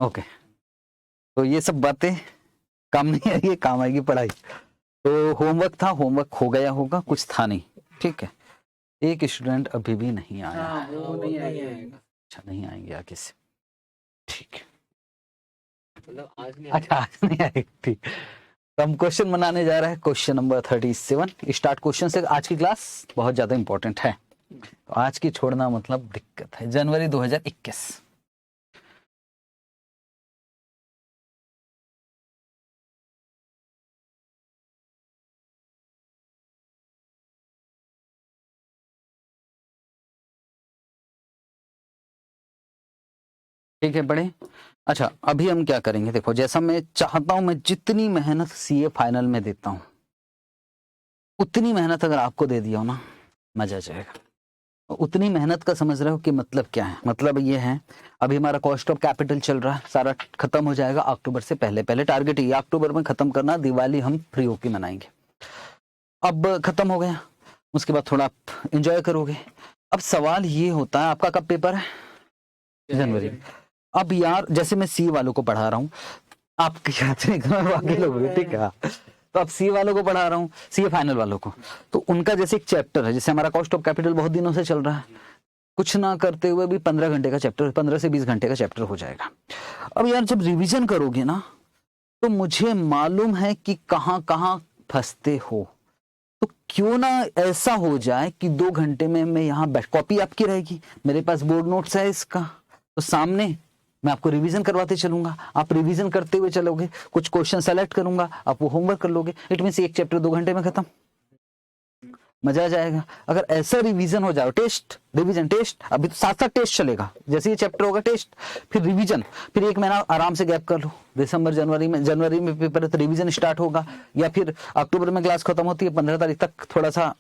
Okay, तो ये सब बातें काम नहीं आएगी, काम आएगी पढ़ाई। तो होमवर्क था, होमवर्क हो गया होगा, कुछ था नहीं, ठीक है। एक स्टूडेंट अभी भी नहीं आया है। वो नहीं आएगा। अच्छा, नहीं आएंगे आगे से, ठीक है। मतलब आज नहीं अच्छा, आज नहीं आएगा, ठीक। तो हम क्वेश्चन बनाने जा रहे हैं, क्वेश्चन नंबर 37। स्टार्ट क्वेश्चन से। आज की क्लास बहुत ज्यादा इंपॉर्टेंट है, तो आज की छोड़ना मतलब दिक्कत है। जनवरी 2021। ठीक है, बड़े। अच्छा, अभी हम क्या करेंगे, देखो, जैसा मैं चाहता हूं, मैं जितनी मेहनत सीए फाइनल में देता हूं, उतनी मेहनत अगर आपको दे दिया हो ना, मजा आ जाएगा। उतनी मेहनत का समझ रहे हो कि मतलब क्या है? मतलब ये है, अभी हमारा कॉस्ट ऑफ कैपिटल चल रहा है, सारा खत्म हो जाएगा अक्टूबर से पहले। पहले टारगेट ये अक्टूबर में खत्म करना, दिवाली हम फ्री होके मनाएंगे। अब खत्म हो गया, उसके बाद थोड़ा आप एंजॉय करोगे। अब सवाल ये होता है, आपका कब पेपर है? जनवरी। अब यार, जैसे मैं सी वालों को पढ़ा रहा हूँ, आपके याद नहीं करना, बाकी लोग भी, ठीक है। तो अब सी वालों को पढ़ा रहा हूँ, सी फाइनल वालों को, तो उनका जैसे एक चैप्टर है, जैसे हमारा कॉस्ट ऑफ कैपिटल बहुत दिनों से चल रहा है, कुछ ना करते हुए भी 15 घंटे का चैप्टर, 15 से 20 घंटे का चैप्टर हो जाएगा। अब यार, जब रिवीजन करोगे ना, तो मुझे मालूम है कि कहाँ कहाँ फंसते हो। तो क्यों ना ऐसा हो जाए कि 2 घंटे में मैं यहाँ बैठ, कॉपी आपकी रहेगी, मेरे पास बोर्ड नोट्स है इसका, तो सामने मैं आपको रिवीजन करवाते चलूंगा, आप रिवीजन करते हुए चलोगे, कुछ क्वेश्चन सेलेक्ट करूंगा, आप वो होमवर्क कर लोगे। इट मीन एक चैप्टर 2 घंटे में खत्म, मजा आ जाएगा। अगर ऐसा रिवीजन हो जाए, टेस्ट रिवीजन टेस्ट, अभी तो साथ साथ टेस्ट चलेगा, जैसे ये चैप्टर होगा टेस्ट, फिर रिवीजन, फिर 1 महीना आराम से गैप कर लो, दिसंबर जनवरी में पेपर है तो रिवीजन स्टार्ट होगा, या फिर अक्टूबर में क्लास खत्म होती है, 15 तारीख तक थोड़ा सा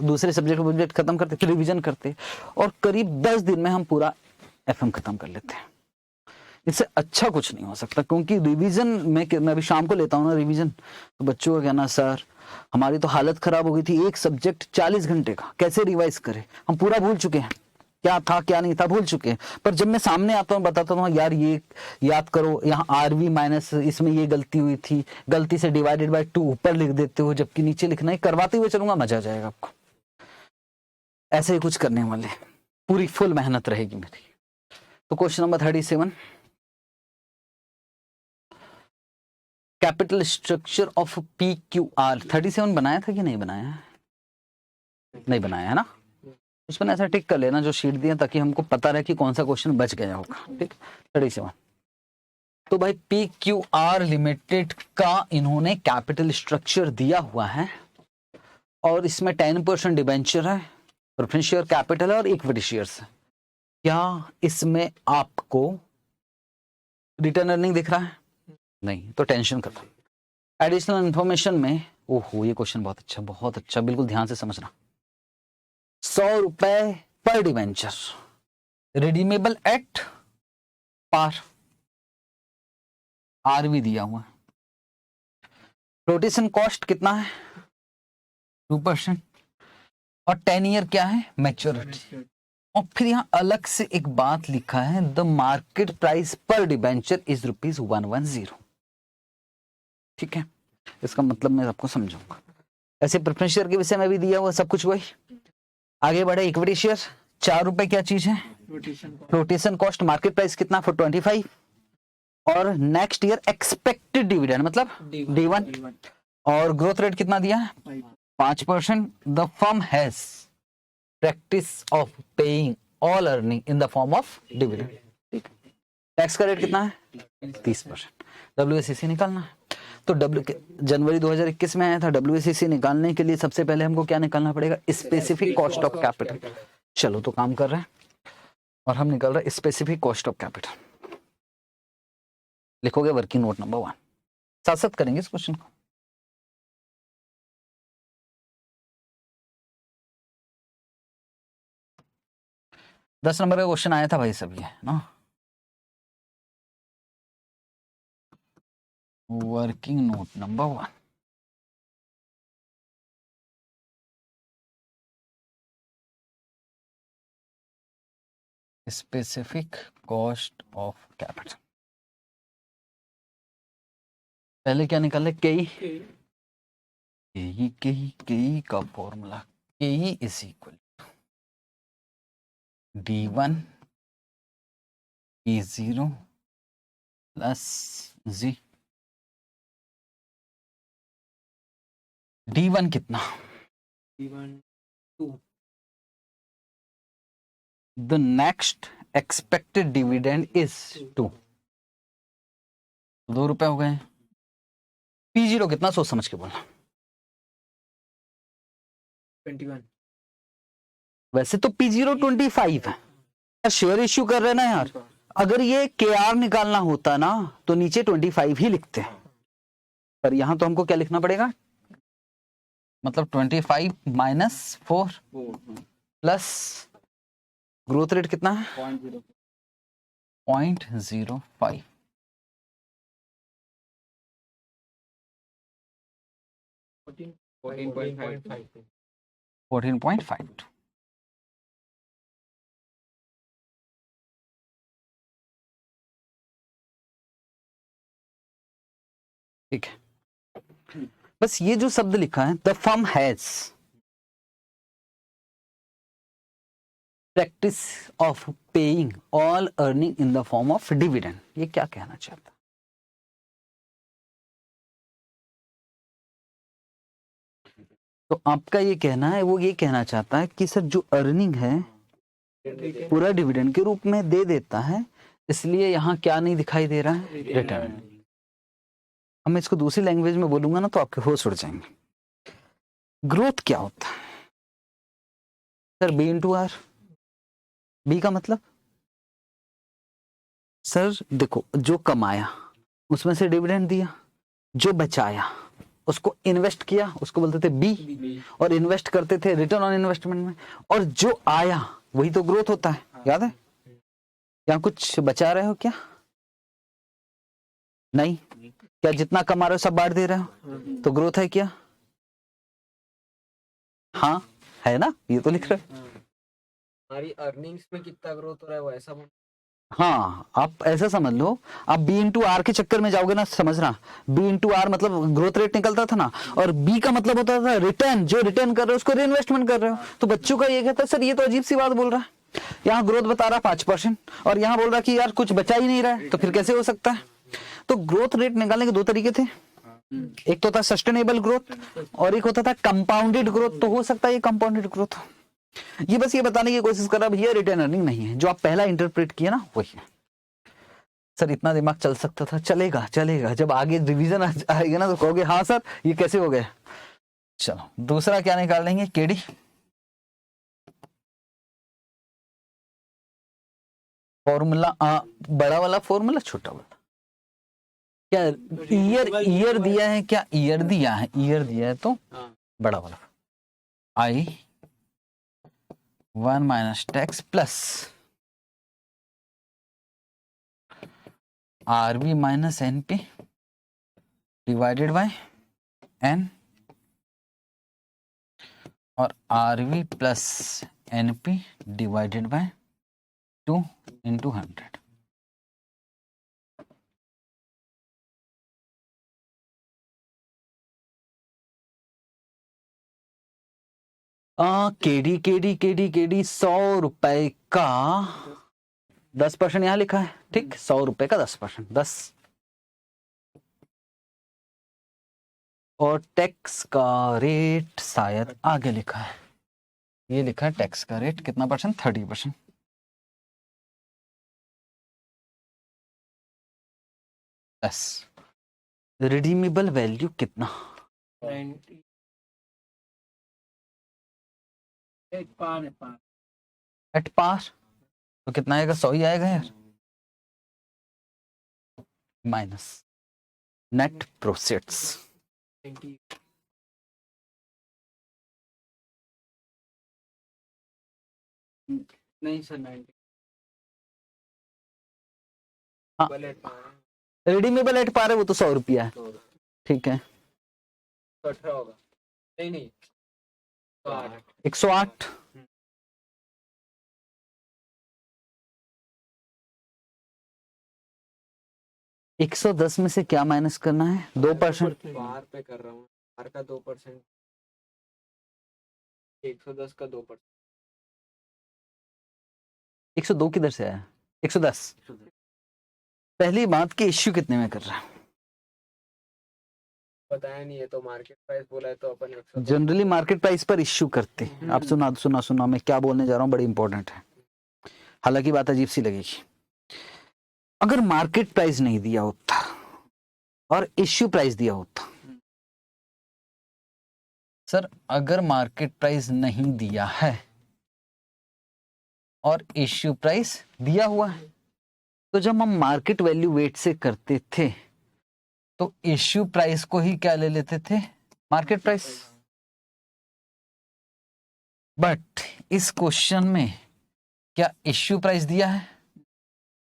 दूसरे सब्जेक्ट खत्म करते, फिर रिवीजन करते, और करीब 10 दिन में हम पूरा एफएम खत्म कर लेते हैं। इससे अच्छा कुछ नहीं हो सकता, क्योंकि रिवीजन में, मैं अभी शाम को लेता हूँ ना रिवीजन, तो बच्चों का कहना, सर हमारी तो हालत खराब हो गई थी, एक सब्जेक्ट 40 घंटे का, कैसे रिवाइज करें, हम पूरा भूल चुके हैं, क्या था क्या नहीं था भूल चुके हैं। पर जब मैं सामने आता हूँ, बताता हूँ, यार ये याद करो, यहाँ आरवी माइनस इसमें ये गलती हुई थी, गलती से डिवाइडेड बाय 2 ऊपर लिख देते हो, जबकि नीचे लिखना है, करवाते हुए चलूंगा, मजा आ जाएगा आपको। ऐसे ही कुछ करने वाले, पूरी फुल मेहनत रहेगी मेरी। तो question number 37, capital structure of P Q R. 37 बनाया था कि नहीं बनाया? नहीं बनाया है ना? उसमें ऐसा टिक कर लेना जो शीट दिया, ताकि हमको पता रहे कि कौन सा क्वेश्चन बच गया होगा, ठीक। 37। तो भाई पी क्यू आर लिमिटेड का इन्होंने कैपिटल स्ट्रक्चर दिया हुआ है, और इसमें 10% डिबेंचर है, प्रेफरेंस शेयर कैपिटल है, और इक्विटी शेयर्स है। क्या इसमें आपको रिटर्न अर्निंग दिख रहा है? नहीं, तो टेंशन खत्म। एडिशनल इंफॉर्मेशन में, ओहो ये क्वेश्चन बहुत अच्छा, बहुत अच्छा, बिल्कुल ध्यान से समझना। 100 रुपए पर debenture, redeemable at par, R भी दिया हुआ। फ्लोटेशन कॉस्ट कितना है? 2%। और 10 ईयर क्या है? मैच्योरिटी। और फिर यहाँ अलग से एक बात लिखा है, द मार्केट प्राइस पर डिवेंचर इज ₹110। ठीक है, इसका मतलब मैं आपको समझाऊंगा। ऐसे प्रेफरेंस शेयर के विषय में भी दिया हुआ सब कुछ वही। आगे बढ़े, इक्विटी शेयर 4 रुपए क्या चीज है? Flotation cost. मार्केट प्राइस कितना? फॉर 25। और नेक्स्ट ईयर एक्सपेक्टेड डिविडेंड मतलब D1। और ग्रोथ रेट कितना दिया है? 5%। The firm has practice of paying all earning in the form of dividend. ठीक। टैक्स का रेट कितना है? 30%। WACC निकालना है। तो जनवरी 2021 में आया था। WACC निकालने के लिए सबसे पहले हमको क्या निकालना पड़ेगा? Specific cost of capital. चलो, तो काम कर रहे हैं, और हम निकाल रहे हैं स्पेसिफिक कॉस्ट ऑफ कैपिटल। लिखोगे वर्किंग नोट नंबर 1, साथ साथ करेंगे इस क्वेश्चन को। दस नंबर का क्वेश्चन आया था भाई, सब ये ना, working note number 1। Specific cost of capital. पहले क्या निकाले, के का फॉर्मूला, के is equal D1 E0 plus ji. D1 कितना, D1 2 the next expected dividend is 2, 2 रुपए हो गए। P0 कितना, सोच समझ के बोलना। 21 वैसे तो P0 25 है, शेयर इश्यू कर रहे हैं ना यार। अगर ये KR निकालना होता ना तो नीचे 25 ही लिखते हैं, पर यहां तो हमको क्या लिखना पड़ेगा, मतलब 25 माइनस 4 प्लस ग्रोथ रेट कितना है 0.05। 14.5 14.52। ठीक है, बस ये जो शब्द लिखा है, the firm has practice of paying all earning in the form of dividend, ये क्या कहना चाहता है? तो आपका ये कहना है, वो ये कहना चाहता है कि सर जो अर्निंग है पूरा डिविडेंड के रूप में दे देता है, इसलिए यहाँ क्या नहीं दिखाई दे रहा है, रिटर्न। अब मैं इसको दूसरी लैंग्वेज में बोलूंगा ना तो आपके होश उड़ जाएंगे। ग्रोथ क्या होता है sir, B into R. B का मतलब सर देखो, जो कमाया उसमें से डिविडेंड दिया, जो बचाया उसको इन्वेस्ट किया, उसको बोलते थे बी, और इन्वेस्ट करते थे रिटर्न ऑन इन्वेस्टमेंट में, और जो आया वही तो ग्रोथ होता है, याद है? क्या कुछ बचा रहे हो क्या? नहीं। क्या जितना कमा रहे हो सब बांट दे रहे हो, तो ग्रोथ है क्या? हाँ है ना, ये तो लिख रहे हो। हमारी अर्निंग्स में कितना ग्रोथ हो रहा है वो ऐसा हाँ, आप ऐसा समझ लो, आप बी इंटू आर के चक्कर में जाओगे ना, समझना बी इंटू आर मतलब ग्रोथ रेट निकलता था ना, और बी का मतलब होता था रिटर्न, जो रिटर्न कर रहे हो उसको रीइन्वेस्टमेंट कर रहे हो। तो बच्चों का ये कहता है सर ये तो अजीब सी बात बोल रहा है, यहाँ ग्रोथ बता रहा 5% और यहाँ बोल रहा कि यार कुछ बचा ही नहीं रहा है, तो फिर कैसे हो सकता है? तो ग्रोथ रेट निकालने के दो तरीके थे, एक तो था सस्टेनेबल ग्रोथ और एक होता था कंपाउंडेड ग्रोथ। तो हो सकता है ये कंपाउंडेड ग्रोथ। ये बस ये बताने की कोशिश कर रहा है ये रिटर्न अर्निंग नहीं है, जो आप पहला इंटरप्रेट किया ना वही है। सर इतना दिमाग चल सकता था, चलेगा चलेगा, जब आगे रिवीजन आएगा ना तो कहोगे हाँ सर ये कैसे हो गया। चलो दूसरा क्या निकाल लेंगे, केडी। फॉर्मूला बड़ा वाला फॉर्मूला, छोटा वाला क्या, ईयर दिया है क्या, ईयर दिया है, ईयर दिया है तो बड़ा वाला I 1 minus tax plus RB minus NP divided by N, और RB plus NP divided by 2 into 100। KD 100 रुपए का 10% यहाँ लिखा है, ठीक, 100 रुपए का 10%, 10, और टैक्स का रेट शायद आगे लिखा है, ये लिखा है टैक्स का रेट कितना परसेंट, 30%। बस रिडीमेबल वैल्यू कितना, 90 एट पार, तो कितना आएगा, 100 ही आएगा यार, माइनस नेट प्रोसीड्स। नहीं सर 90 हाँ रिडीमेबल एट पार है, वो तो 100 रुपया है, ठीक है। 18 होगा, नहीं नहीं 108, 110 में से क्या माइनस करना है? 2%। बाहर पे कर रहा हूँ, बाहर का 2%, 110 का 2%। 102 किधर से आया? 110। पहली बात कि इश्यू कितने में कर रहा है? बताया नहीं है तो मार्केट प्राइस बोला है तो अपन 110। जनरली मार्केट प्राइस पर इश्यू करते हैं। आप सुना मैं क्या बोलने जा रहा हूँ, बड़ी इंपॉर्टेंट है, हालांकि बात अजीब सी लगेगी। अगर मार्केट प्राइस नहीं दिया होता और इश्यू प्राइस दिया होता, सर अगर मार्केट प्राइस नहीं दिया है और इश्यू प्राइस दिया हुआ है, तो जब हम मार्केट वैल्यू वेट से करते थे तो इश्यू प्राइस को ही क्या ले लेते थे? Market price. बट इस क्वेश्चन में क्या इश्यू प्राइस दिया है?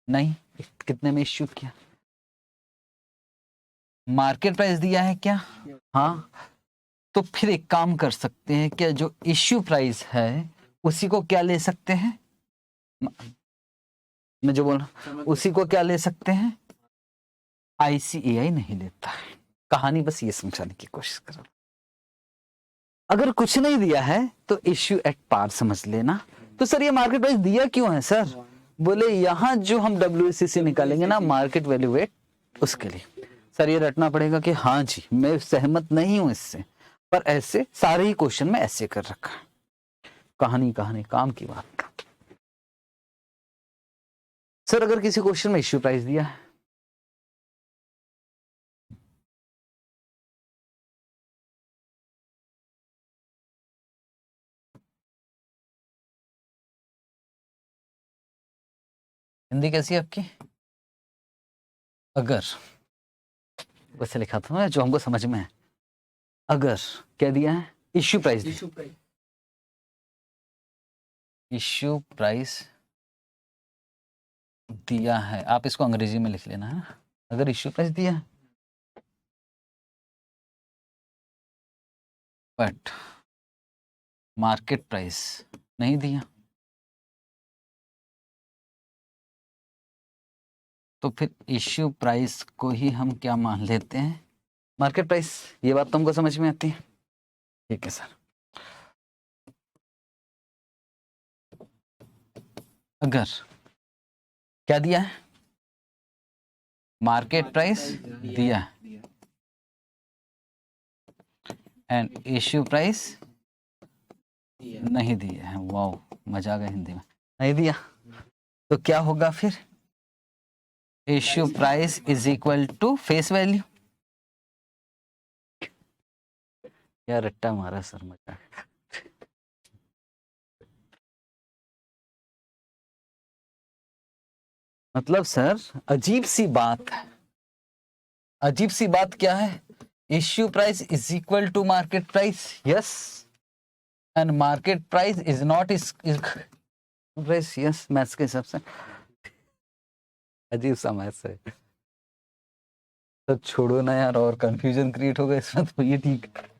नहीं। कितने में इश्यू किया? मार्केट प्राइस दिया है क्या? हाँ। तो फिर एक काम कर सकते हैं, क्या जो इश्यू प्राइस है उसी को क्या ले सकते हैं? मैं जो बोल रहा हूं उसी को क्या ले सकते हैं? ICAI नहीं लेता है। कहानी बस ये समझाने की कोशिश कर रहा हूं। अगर कुछ नहीं दिया है तो इश्यू एट पार समझ लेना। तो सर ये मार्केट प्राइस दिया क्यों है सर? बोले यहां जो हम WACC निकालेंगे ना, मार्केट वैल्यू वेट, उसके लिए सर ये रटना पड़ेगा कि हाँ जी मैं सहमत नहीं हूं इससे, पर ऐसे सारे ही क्वेश्चन में ऐसे कर रखा है। कहानी काम की बात। सर अगर किसी क्वेश्चन में इश्यू प्राइस दिया है, हिंदी कैसी है आपकी? अगर, वैसे लिखा था ना जो हमको समझ में है। अगर क्या दिया है? Issue price. इश्यू प्राइस दिया है, आप इसको अंग्रेजी में लिख लेना है। अगर इश्यू प्राइस दिया है बट मार्केट प्राइस नहीं दिया, तो फिर इश्यू प्राइस को ही हम क्या मान लेते हैं? Market price. ये बात तुमको समझ में आती है? ठीक है सर। अगर क्या दिया है? मार्केट प्राइस दिया है एंड इश्यू प्राइस नहीं दिया है। वाओ, मजा आ गया हिंदी में। नहीं दिया तो क्या होगा फिर? Issue price is equal to face value. क्या रट्टा मारा सर, मजा। मतलब सर अजीब सी बात है। अजीब सी बात क्या है? Issue price is equal to market price, yes, and market price is not is price, yes. Maths के हिसाब से अजीब सा मैथ्स है। तो छोड़ो ना यार, और कंफ्यूजन क्रिएट होगा इसमें, तो ये ठीक है।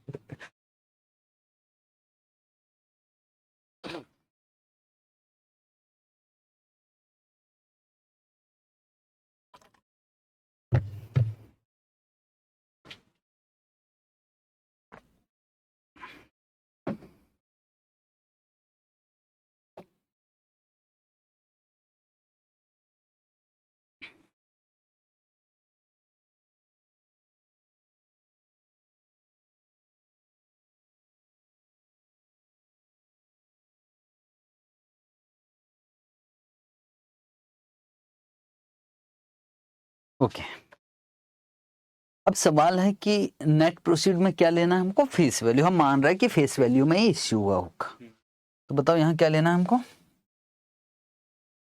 ओके, अब सवाल है कि नेट प्रोसीड में क्या लेना है हमको? Face value. हम मान रहे हैं कि फेस वैल्यू में ही इश्यू हुआ होगा। तो बताओ यहाँ क्या लेना है हमको?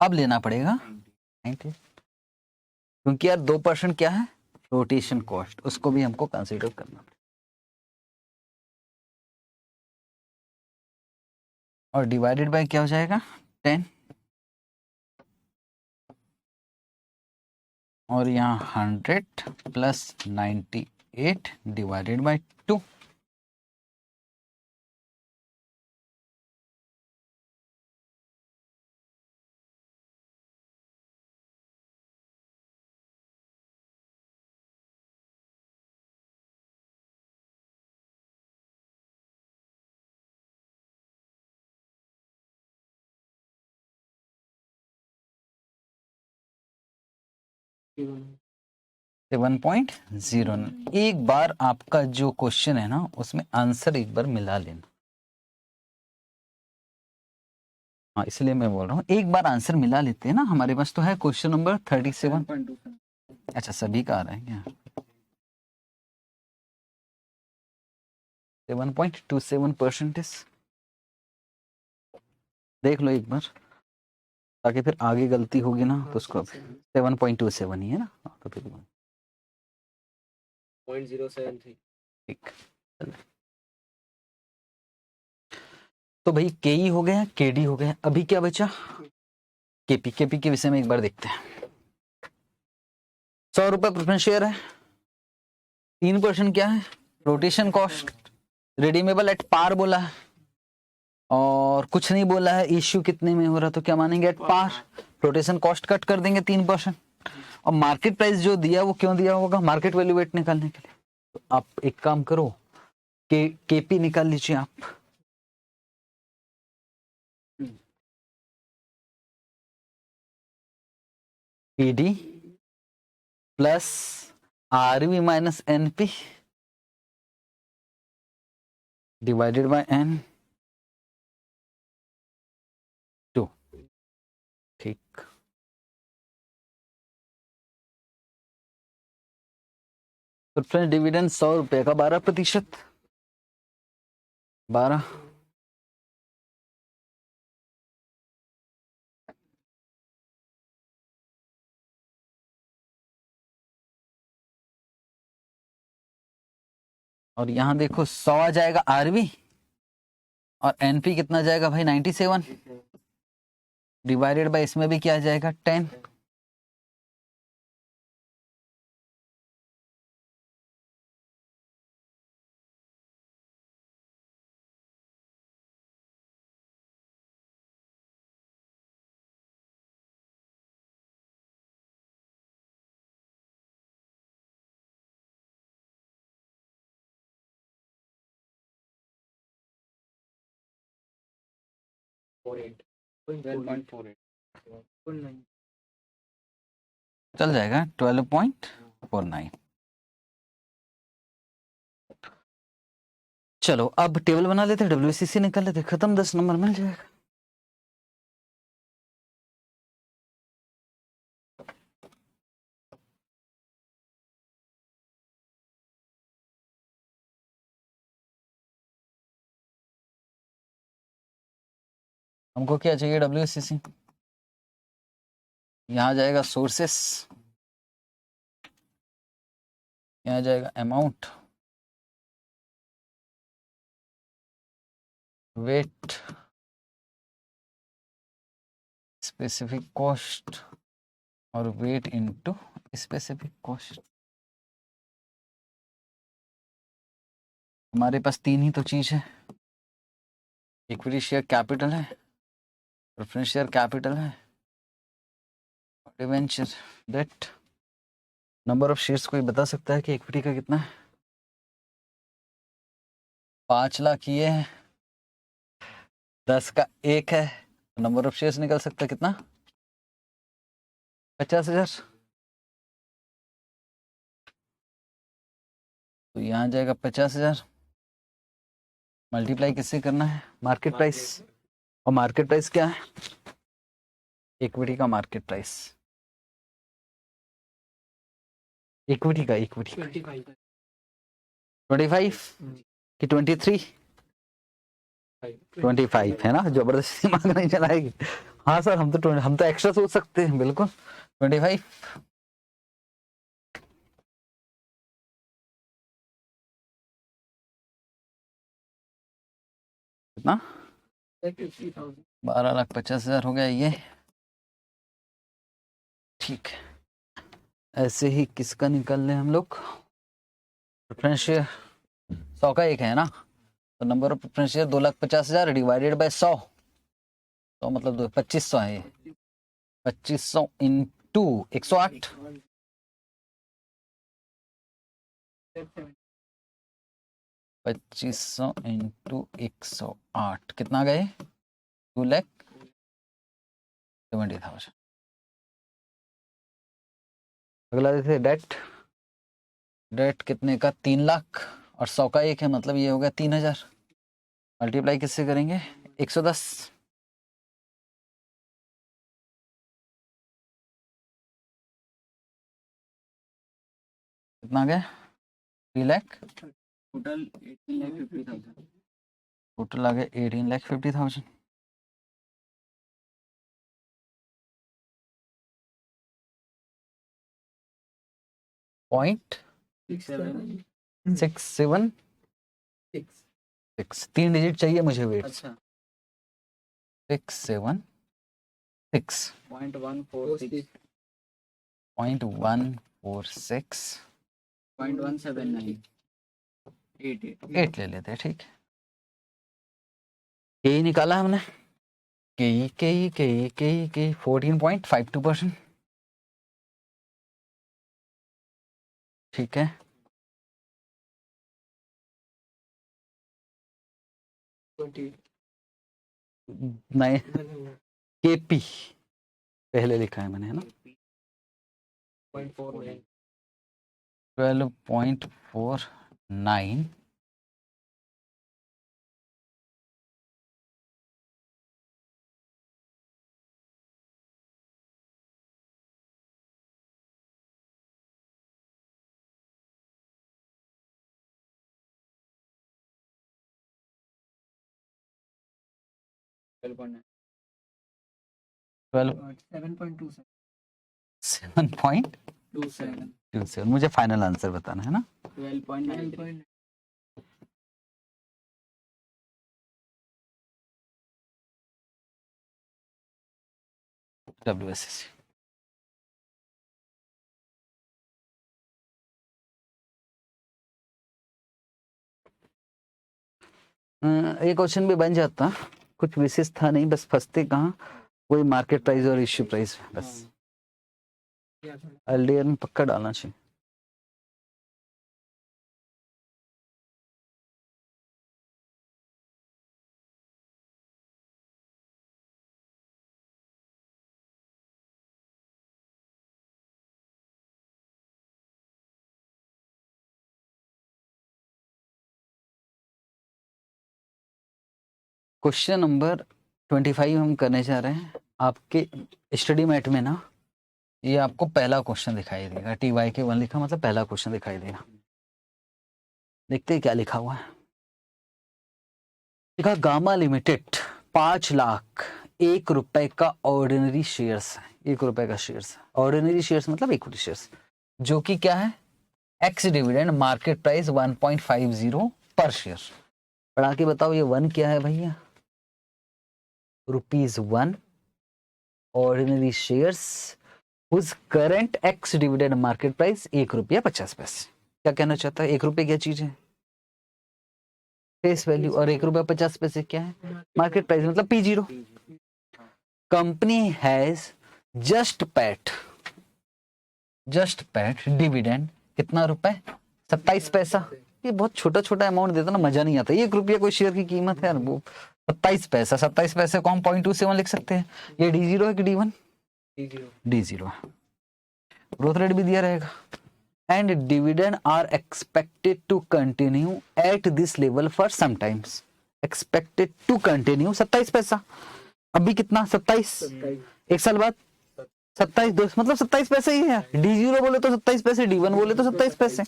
अब लेना पड़ेगा 90, क्योंकि यार 2% क्या है? रोटेशन कॉस्ट, उसको भी हमको कंसीडर करना पड़ेगा। और डिवाइडेड बाय क्या हो जाएगा? 10, और यहाँ 100 प्लस 98 डिवाइडेड बाय 2। 7.09। एक बार आपका जो क्वेश्चन है ना उसमें आंसर एक बार मिला लेना। हाँ, इसलिए मैं बोल रहा हूँ एक बार आंसर मिला लेते हैं ना। हमारे पास तो है क्वेश्चन नंबर 37। अच्छा, सभी का आ रहा है क्या? 7.27%। देख लो एक बार, ताकि फिर आगे गलती होगी ना तो उसको 7.27 ही है ना, तो फिर 0.073। ठीक। तो भाई के ई हो गया, के डी हो गया, अभी क्या बचा? केपी। केपी के विषय में एक बार देखते हैं। 100 रुपए प्रेफरेंस शेयर है, 3% क्या है? Rotation cost. Redeemable at par बोला है और कुछ नहीं बोला है इश्यू कितने में हो रहा, तो क्या मानेंगे? At par. Rotation cost cut कर देंगे 3%। और मार्केट प्राइस जो दिया वो क्यों दिया होगा? मार्केट वैल्यू वेट निकालने के लिए। तो आप एक काम करो, केपी निकाल लीजिए आप। PD plus RV minus NP divided by N 2। ठीक। तो फ्रेंड्स डिविडेंड 100 रुपए का 12%। 12। और यहां देखो 100 आ जाएगा आरवी और एनपी कितना जाएगा भाई? 97 डिवाइडेड बाय इसमें भी क्या आ जाएगा? 10। चल जाएगा 12.49। चलो अब टेबल बना लेते हैं, डब्ल्यूसीसी निकाल लेते, खत्म, 10 नंबर मिल जाएगा। हमको क्या चाहिए? डब्ल्यूसीसी। यहाँ जाएगा सोर्सेस, यहाँ जाएगा अमाउंट, वेट, स्पेसिफिक कॉस्ट और वेट इनटू स्पेसिफिक कॉस्ट। हमारे पास 3 ही तो चीज है। इक्विटी शेयर कैपिटल है, प्रेफरेंस शेयर कैपिटल है, debenture debt. Number of shares कोई बता सकता है कि इक्विटी का कितना है? 5 लाख ये है, 10 का 1 है, नंबर ऑफ शेयर्स निकल सकता है कितना? 50,000। तो यहाँ जाएगा 50,000, मल्टीप्लाई किससे करना है? Market price. और मार्केट प्राइस क्या है? इक्विटी का मार्केट प्राइस। इक्विटी का 25 कि 23? 25 है ना, जबरदस्ती दिमाग नहीं चलाएगी। हाँ सर, हम तो एक्स्ट्रा सोच सकते हैं, बिल्कुल 25। कितना? 12,50,000 हो गया ये। ठीक है, ऐसे ही किसका निकाल लें हम लोग? प्रेफरेंस शेयर 100 का 1 है ना, तो number of preference share 2,50,000 divided by 100, तो मतलब 2500 है ये। 2500 इंटू 108। 2500 इंटू 108 कितना गए? 2,70,000। अगला देखते हैं डेट। डेट कितने का? 3 लाख और 100 का 1 है, मतलब ये हो गया 3000। मल्टीप्लाई किससे करेंगे? 110। कितना आ गया? 3 लाख। टोटल 18,50,000। टोटल आ गया 18,50,000। पॉइंट 676। 3 डिजिट चाहिए मुझे वेट। अच्छा 676 .146 .146 .179 8 ले लेते हैं, ठीक है। के निकाला हमने। के 14.52%। ठीक है। 20 नहीं, केपी पहले लिखा है मैंने, है ना। .49 12.49 12.9 12 7.27 7.27। मुझे फाइनल आंसर बताना है ना। 12.9 WSC। ये क्वेश्चन भी बन जाता, कुछ विशेष था नहीं, बस फंसते कहाँ, वही मार्केट प्राइस और इश्यू प्राइस, बस। एलडीआर में पक्का डालना चाहिए। क्वेश्चन नंबर 25 हम करने जा रहे हैं। आपके स्टडी मैट में ना, ये आपको पहला क्वेश्चन दिखाई देगा। TYK1 लिखा मतलब पहला क्वेश्चन दिखाई देगा। देखते हैं क्या लिखा हुआ है। लिखा गामा लिमिटेड 5 लाख 1 रुपए का ऑर्डिनरी शेयर्स है। 1 रुपए का शेयर्स, ऑर्डिनरी शेयर्स मतलब इक्विटी शेयर्स, जो कि क्या है? एक्स डिविडेंड, मार्केट प्राइस 1.50 पर शेयर। पढ़ा के बताओ ये 1 क्या है भैया? ₹1 ordinary shares whose current ex dividend market price 1.50 रुपया। क्या कहना चाहता है? 1 रुपये क्या चीज है? Face value. और 1.50 रुपया क्या है? मार्केट प्राइस, मतलब P0। Company has just paid dividend कितना रुपए? 27 पैसा। ये बहुत छोटा छोटा अमाउंट देता ना, मजा नहीं आता। 1 रुपया कोई शेयर की कीमत है यार, वो 27 पैसा। 27 पैसे को हम 0.27 लिख सकते हैं। ये D0 है कि D1? D0 है। ग्रोथ रेट भी दिया रहेगा। And dividend are expected to continue at this level for some times. Expected to continue 27 पैसा। अभी कितना? 27। 1 साल बाद 27 2 मतलब 27 पैसे ही है। D0 बोले तो 27 पैसे, D1 बोले तो 27 पैसे।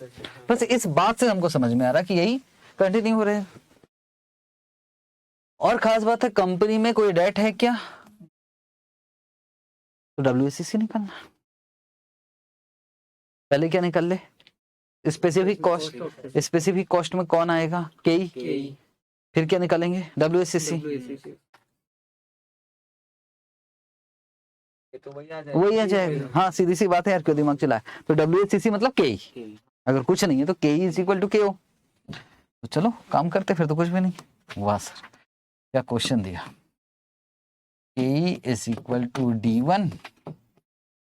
बस इस बात से हमको समझ में आ रहा कि यही कंटिन्यू हो रहे हैं। और खास बात है, कंपनी में कोई डेट है क्या? तो WACC निकालना। पहले क्या निकाल ले? Specific cost. स्पेसिफिक कॉस्ट में कौन आएगा? KE। फिर क्या निकालेंगे? WACC। तो वही आ जाएगा। हाँ, सीधी सी बात है यार, क्यों दिमाग चलाए। तो WACC मतलब KE। अगर कुछ नहीं है तो KE is equal to KO। तो चलो काम करते, फिर तो कुछ भी नहीं। वाह सर, क्या क्वेश्चन दिया। KE is equal to D1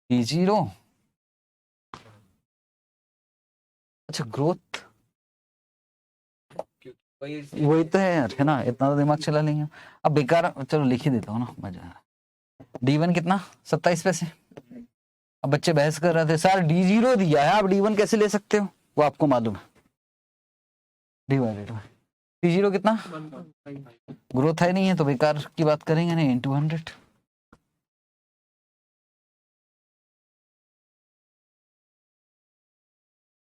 D0। अच्छा, ग्रोथ वही तो है यार, है ना। इतना तो दिमाग चला लेंगे अब बेकार। चलो लिख ही देता हूँ ना, मजा आ रहा। D1 कितना? 27 पैसे। अब बच्चे बहस कर रहे थे सर D0 दिया है आप D1 कैसे ले सकते हो, वो आपको मालूम है डिवाइडेड बाय D0 कितना, ग्रोथ है नहीं है तो बेकार की बात करेंगे नहीं, इंटू 100।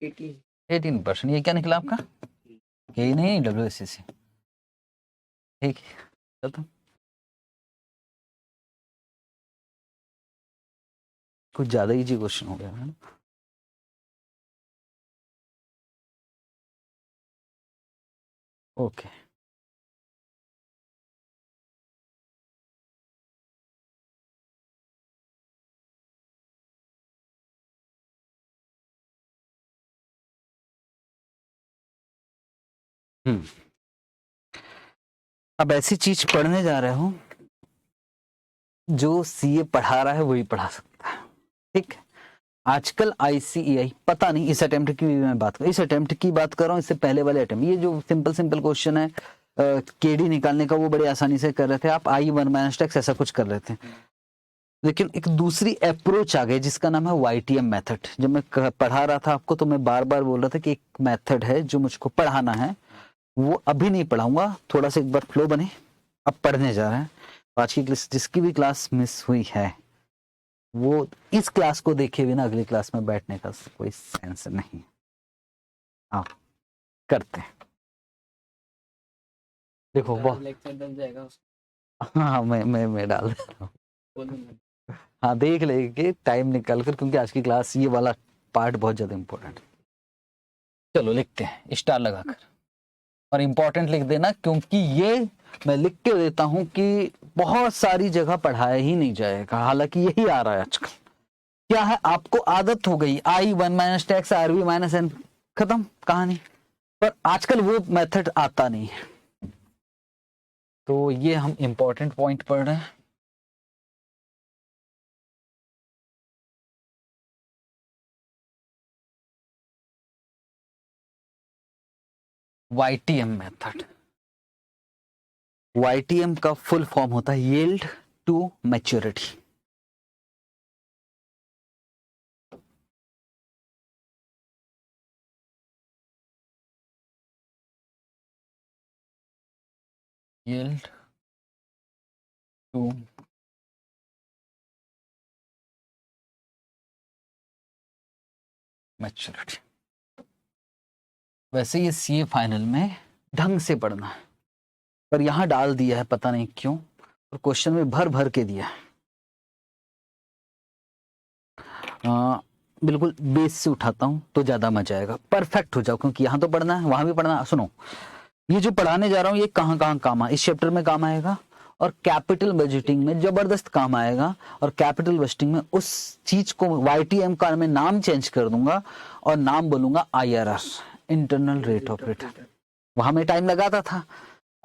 18%। ये क्या निकला आपका, यही नहीं WSCC, ठीक है खत्म। कुछ ज्यादा इजी क्वेश्चन हो गया है ना। ओके अब ऐसी चीज पढ़ने जा रहे हो जो सीए पढ़ा रहा है वही पढ़ा सकता है, ठीक। आजकल ICAI पता नहीं, इस अटेम्प्ट की मैं बात कर, इस अटेम्प्ट की बात कर रहा हूँ, इससे पहले वाले अटेम्प्ट, ये जो सिंपल सिंपल क्वेश्चन है केडी निकालने का वो बड़े आसानी से कर रहे थे आप, I1 - टैक्स ऐसा कुछ कर रहे थे। लेकिन एक दूसरी अप्रोच आ गई जिसका नाम है YTM मेथड। जब मैं पढ़ा रहा था आपको तो मैं बार बार बोल रहा था कि एक मेथड है जो मुझको पढ़ाना है, वो अभी नहीं पढ़ाऊंगा, थोड़ा सा एक बार फ्लो बने, अब पढ़ने जा रहे हैं। आज की क्लास जिसकी भी क्लास मिस हुई है वो इस क्लास को देखे बिना अगली क्लास में बैठने का कोई सेंस नहीं। आप करते हैं, देखो वो लेक्चर डल जाएगा हाँ मैं डाल देता हूँ, हाँ देख लेंगे टाइम निकाल कर, क्योंकि आज की क्लास ये वाला पार्ट बहुत ज्यादा इंपॉर्टेंट है। चलो लिखते हैं स्टार लगाकर, और इंपॉर्टेंट लिख देना क्योंकि ये मैं लिख के देता हूं कि बहुत सारी जगह पढ़ाया ही नहीं जाएगा, हालांकि यही आ रहा है आजकल। क्या है, आपको आदत हो गई I1 - टैक्स RV - N, खत्म कहानी। पर आजकल वो मेथड आता नहीं है, तो ये हम इंपॉर्टेंट पॉइंट पढ़ रहे हैं। YTM मेथड, YTM का फुल फॉर्म होता है yield to maturity. Yield to maturity. वैसे ये CA फाइनल में ढंग से पढ़ना है, पर यहां डाल दिया है पता नहीं क्यों, और क्वेश्चन में भर भर के दिया है। बिल्कुल बेस से उठाता हूं तो ज्यादा मजा आएगा, परफेक्ट हो जाओ, क्योंकि यहां तो पढ़ना है वहां भी पढ़ना है। सुनो, ये जो पढ़ाने जा रहा हूं ये कहां कहां काम है, इस चैप्टर में काम आएगा, और कैपिटल बजटिंग में जबरदस्त काम आएगा। और कैपिटल बजटिंग में उस चीज को YTM का मैं नाम चेंज कर दूंगा और नाम बोलूंगा IRR, internal rate of return. वहां में टाइम लगाता था,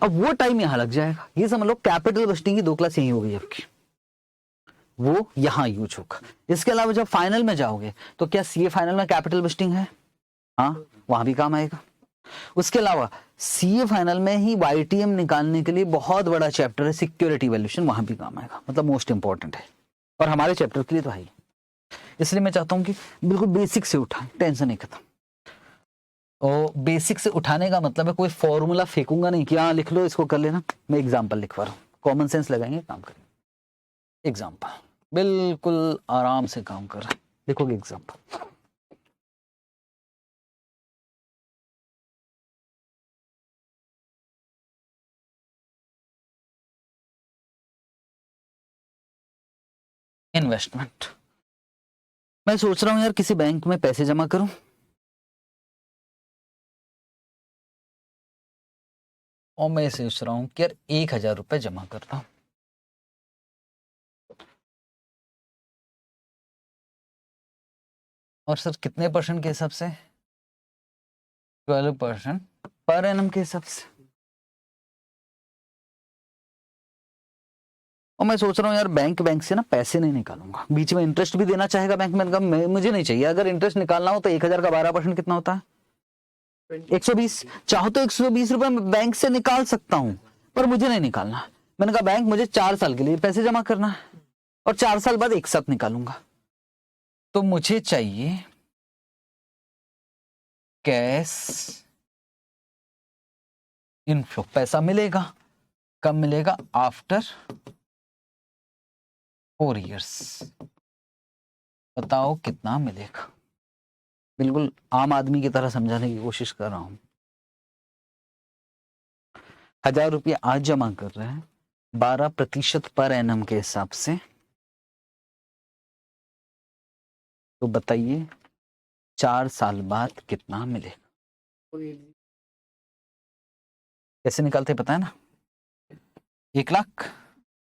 अब वो टाइम यहां लग जाएगा। ये समझ लो कैपिटल बजटिंग की 2 क्लास यही हो गई आपकी, वो यहां यूज होगा। इसके अलावा जब फाइनल में जाओगे तो क्या CA फाइनल में कैपिटल बजटिंग है, हाँ वहां भी काम आएगा। उसके अलावा CA फाइनल में ही YTM निकालने के लिए बहुत बड़ा चैप्टर है सिक्योरिटी वैल्यूएशन, वहां भी काम आएगा, मतलब मोस्ट इंपॉर्टेंट है, और हमारे चैप्टर के लिए तो है ही। इसलिए मैं चाहता हूं कि बिल्कुल बेसिक से उठाएं, टेंशन नहीं खत्म। और बेसिक से उठाने का मतलब है कोई फॉर्मूला फेंकूंगा नहीं कि हाँ लिख लो इसको कर लेना, मैं एग्जाम्पल लिखवा रहा हूँ, कॉमन सेंस लगाएंगे काम करेंगे। एग्जाम्पल बिल्कुल आराम से काम कर रहा है, देखोगे एग्जाम्पल। इन्वेस्टमेंट, मैं सोच रहा हूं यार किसी बैंक में पैसे जमा करूं, और मैं सोच रहा हूं कि यार 1000 रुपए जमा करता हूं। और सर कितने परसेंट के हिसाब से, 12% पर एनम के हिसाब से। और मैं सोच रहा हूँ यार बैंक से ना पैसे नहीं निकालूंगा, बीच में इंटरेस्ट भी देना चाहेगा बैंक में, मुझे नहीं चाहिए। अगर इंटरेस्ट निकालना हो तो 1000 का 12% कितना होता है, 120। चाहो तो 120 रुपए बैंक से निकाल सकता हूँ, पर मुझे नहीं निकालना। मैंने कहा बैंक मुझे 4 साल के लिए पैसे जमा करना है, और 4 साल बाद एक साथ निकालूंगा। तो मुझे चाहिए कैश इनफ्लो, पैसा मिलेगा कब मिलेगा? After 4 years। बताओ कितना मिलेगा? बिल्कुल आम आदमी की तरह समझाने की कोशिश कर रहा हूं। 1000 रुपये आज जमा कर रहे हैं 12% पर एनम के हिसाब से, तो बताइए 4 साल बाद कितना मिलेगा? कैसे निकालते पता है ना? 1 लाख,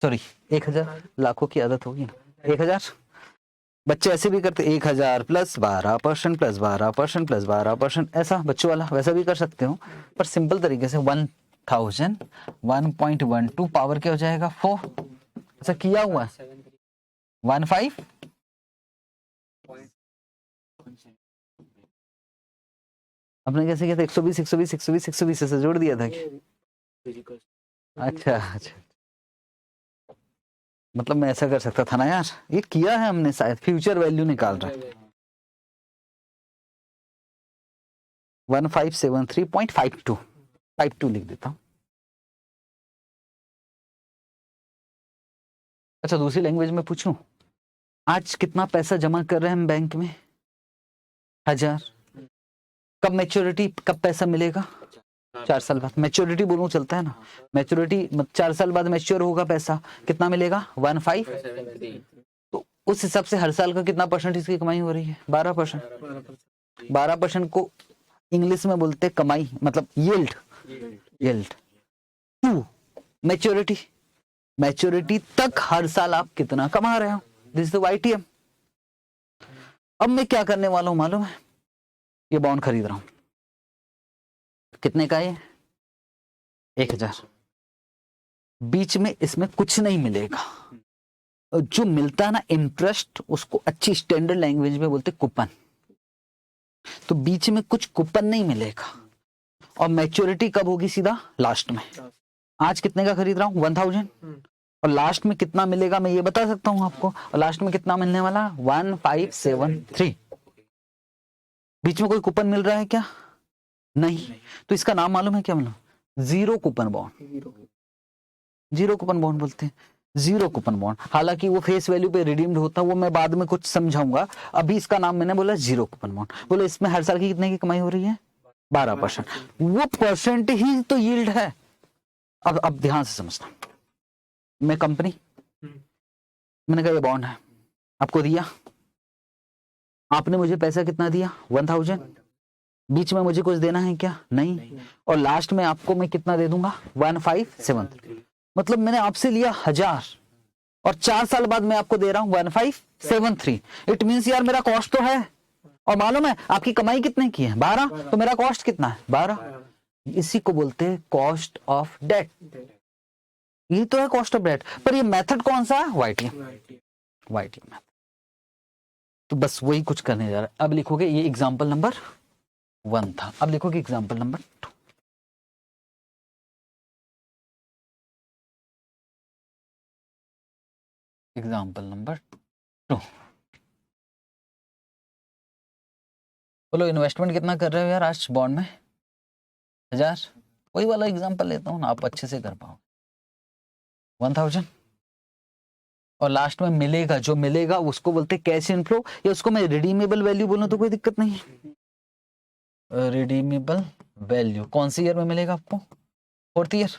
सॉरी 1000, लाखों की आदत होगी ना। 1000 बच्चे ऐसे भी करते, 1000 प्लस 12% प्लस 12% प्लस 12%, ऐसा बच्चों वाला वैसा भी कर सकते हो, पर सिंपल तरीके से 1000 1.12 पावर क्या हो जाएगा 4। ऐसा किया हुआ है 15। आपने कैसे किया था? 120 120 120 120 से जोड़ दिया था क्या? अच्छा अच्छा, मतलब मैं ऐसा कर सकता था ना यार, ये किया है हमने शायद, फ्यूचर वैल्यू निकाल रहा है। 1573.52 लिख देता हूँ। अच्छा दूसरी लैंग्वेज में पूछूं, आज कितना पैसा जमा कर रहे हैं हम बैंक में? 1000। कब मैच्योरिटी, कब पैसा मिलेगा? 4 साल बाद। मैच्योरिटी बोलूं चलता है ना, मैच्योरिटी 4 साल बाद मैच्योर होगा पैसा, कितना मिलेगा? 15। तो उस हिसाब से हर साल का कितना परसेंट इसकी कमाई हो रही है? 12%। 12% को इंग्लिश में बोलते कमाई, मतलब yield. Yield to maturity, maturity तक हर साल आप कितना कमा रहे हो, दिस इज YTM। अब मैं क्या करने वाला हूं मालूम है? ये बॉन्ड खरीद रहा हूं, कितने का है? 1000। बीच में इसमें कुछ नहीं मिलेगा, जो मिलता है ना इंटरेस्ट, उसको अच्छी स्टैंडर्ड लैंग्वेज में बोलते कूपन। तो बीच में कुछ कूपन नहीं मिलेगा, और मैच्योरिटी कब होगी? सीधा लास्ट में। आज कितने का खरीद रहा हूं? 1000, और लास्ट में कितना मिलेगा मैं ये बता सकता हूं आपको, और लास्ट में कितना मिलने वाला? 1573। बीच में कोई कूपन मिल रहा है क्या? नहीं। तो इसका नाम मालूम है क्या? मतलब zero coupon bond. Zero coupon bond बोलते हैं, जीरो कूपन बॉन्ड। हालांकि वो फेस वैल्यू पे रिडीम्ड होता है, वो मैं बाद में कुछ समझाऊंगा। अभी इसका नाम मैंने बोला जीरो कूपन बॉन्ड। बोलो इसमें हर साल की कितने की कमाई हो रही है? 12%। वो परसेंट ही तो यील्ड है। अब ध्यान से समझना, मैं कंपनी, मैंने कहा ये बॉन्ड है, आपको दिया, आपने मुझे पैसा कितना दिया? 1000। बीच में मुझे कुछ देना है क्या? नहीं। और लास्ट में आपको मैं कितना दे दूंगा? 1573। मतलब मैंने आपसे लिया 1000, और 4 साल बाद मैं आपको दे रहा हूं 1573। इट मींस यार मेरा कॉस्ट तो है, और मालूम है आपकी कमाई कितने की है? 12। तो मेरा कॉस्ट कितना है? 12। इसी को बोलते हैं कॉस्ट ऑफ डेट। ये तो है कॉस्ट ऑफ डेट, पर ये मेथड कौन सा है? YTM। YTM method. तो बस वही कुछ करने जा रहा है। अब लिखोगे, ये एग्जाम्पल नंबर 1 था, अब लिखोगे एग्जाम्पल नंबर 2। Example number 2। बोलो इन्वेस्टमेंट कितना कर रहे हो यार आज बॉन्ड में? 1000। वही वाला एग्जाम्पल लेता हूँ ना, आप अच्छे से कर पाओ। 1000, और लास्ट में मिलेगा, जो मिलेगा उसको बोलते हैं कैश इनफ्लो, या उसको मैं रिडीमेबल वैल्यू बोलूं तो कोई दिक्कत नहीं है। रिडीमेबल वैल्यू कौन सी ईयर में मिलेगा आपको? 4th year.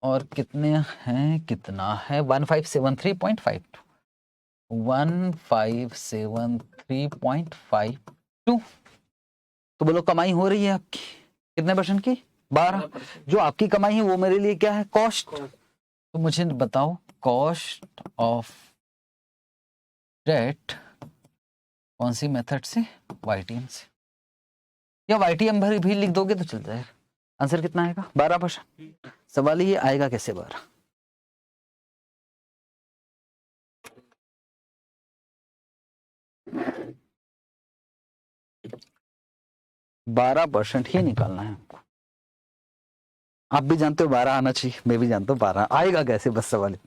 और कितने हैं, कितना है? 1573.52। 1573.52। तो बोलो कमाई हो रही है आपकी कितने परसेंट की? 12। जो आपकी कमाई है वो मेरे लिए क्या है? कॉस्ट। तो मुझे बताओ कॉस्ट ऑफ डेट कौन सी मेथड से? YTM से। या YTM भर भी लिख दोगे तो चल जाएगा। आंसर कितना आएगा? 12%। सवाल ये आएगा कैसे 12? 12% ही निकालना है हमको। आप भी जानते हो 12 आना चाहिए, मैं भी जानता हूँ 12 आएगा कैसे, बस सवाल।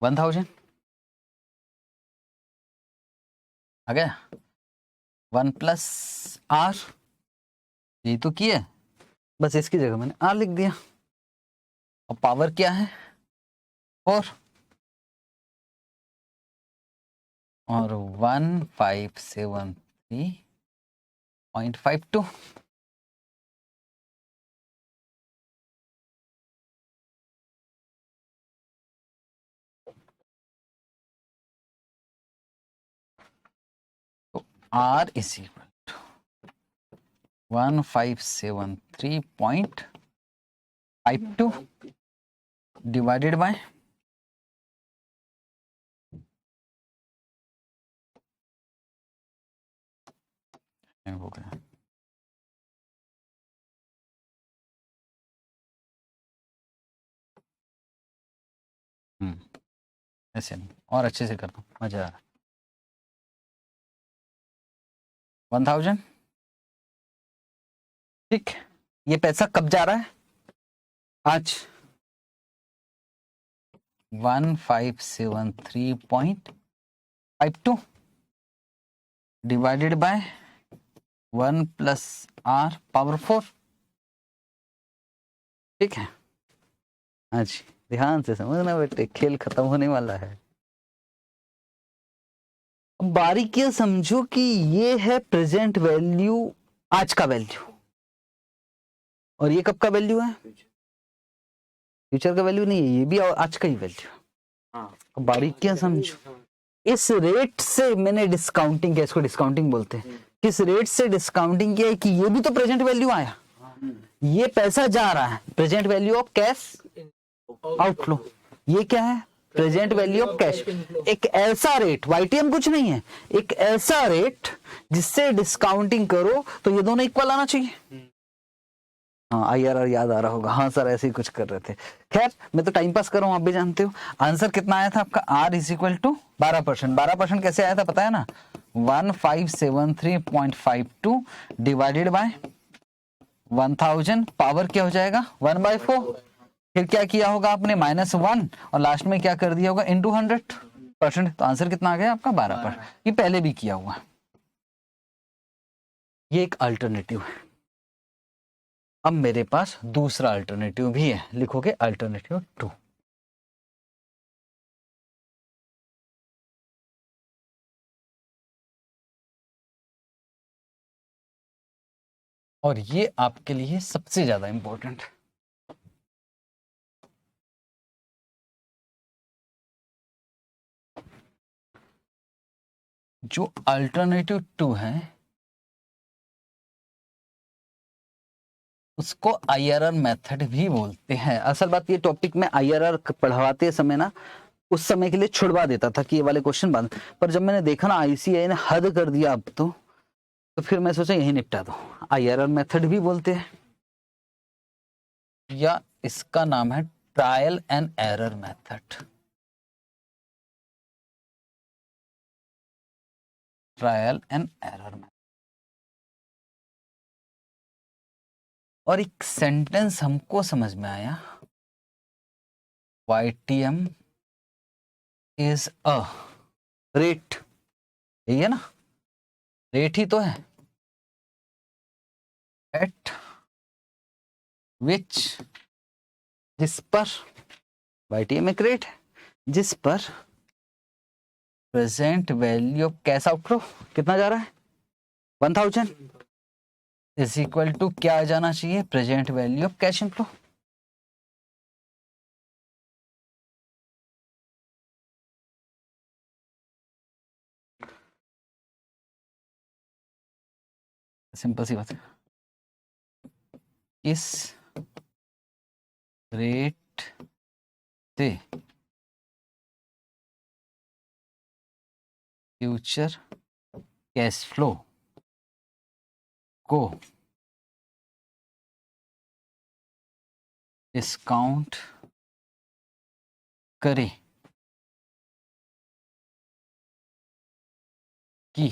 1000 आ गया। 1 प्लस आर, यही तो किया, बस इसकी जगह मैंने आर लिख दिया। और पावर क्या है 4 और 1573.52। तो R is equal to 1573.52 divided by हो गया ऐसे नहीं, और अच्छे से करता हूँ, मजा आ रहा है। 1000, ठीक। ये पैसा कब जा रहा है? आज 1573.52 divided by 1 plus R power 4, ठीक है। हाँ जी, ध्यान से समझना बेटे, खेल खत्म होने वाला है। अब बारीकियां समझो कि ये है प्रेजेंट वैल्यू, आज का वैल्यू, और ये कब का वैल्यू है? फ्यूचर का वैल्यू नहीं है, ये भी आज का ही वैल्यू। अब बारीकियां समझो, इस रेट से मैंने डिस्काउंटिंग किया, इसको डिस्काउंटिंग बोलते हैं। किस रेट से डिस्काउंटिंग किया है कि ये भी तो प्रेजेंट वैल्यू आया, ये पैसा जा रहा है, present value of cash outflow. ये क्या है? Present value of cash. एक ऐसा रेट, वाईटीएम कुछ नहीं है, एक ऐसा रेट जिससे डिस्काउंटिंग करो तो ये दोनों इक्वल आना चाहिए। हाँ, आईआरआर याद आ रहा होगा, हाँ सर ऐसे ही कुछ कर रहे थे। खैर मैं तो टाइम पास कर रहा हूँ, आप भी जानते हो। आंसर कितना आया था आपका? Are is equal to 12%। 12% कैसे आया था पता है ना? 1573.52 डिवाइडेड बाय 1000, पावर क्या हो जाएगा? 1/4। फिर क्या किया होगा आपने? -1, और लास्ट में क्या कर दिया होगा? इंटू 100%। तो आंसर कितना आ गया आपका? 12%। ये पहले भी किया हुआ है, ये एक अल्टरनेटिव है। अब मेरे पास दूसरा अल्टरनेटिव भी है, लिखोगे अल्टरनेटिव 2। और ये आपके लिए सबसे ज्यादा इंपॉर्टेंट है। जो अल्टरनेटिव 2 है उसको आईआरआर मेथड भी बोलते हैं। असल बात ये टॉपिक में आईआरआर पढ़ाते समय ना उस समय के लिए छुड़वा देता था कि ये वाले क्वेश्चन बंद, पर जब मैंने देखा ना आईसीएआई ने हद कर दिया अब तो फिर मैं सोचा यही निपटा दो। आईआरआर मेथड भी बोलते हैं, या इसका नाम है trial and error method. Trial and error method. और एक सेंटेंस हमको समझ में आया, YTM इज अ रेट, यही है ना? रेट ही तो है, एट विच, जिस पर, YTM एक रेट है जिस पर present value of cash outflow कितना जा रहा है? 1000 इज इक्वल टू क्या आ जाना चाहिए? Present value of cash inflow. Simple सी बात है। इस रेट से फ्यूचर कैश फ्लो को डिस्काउंट करें कि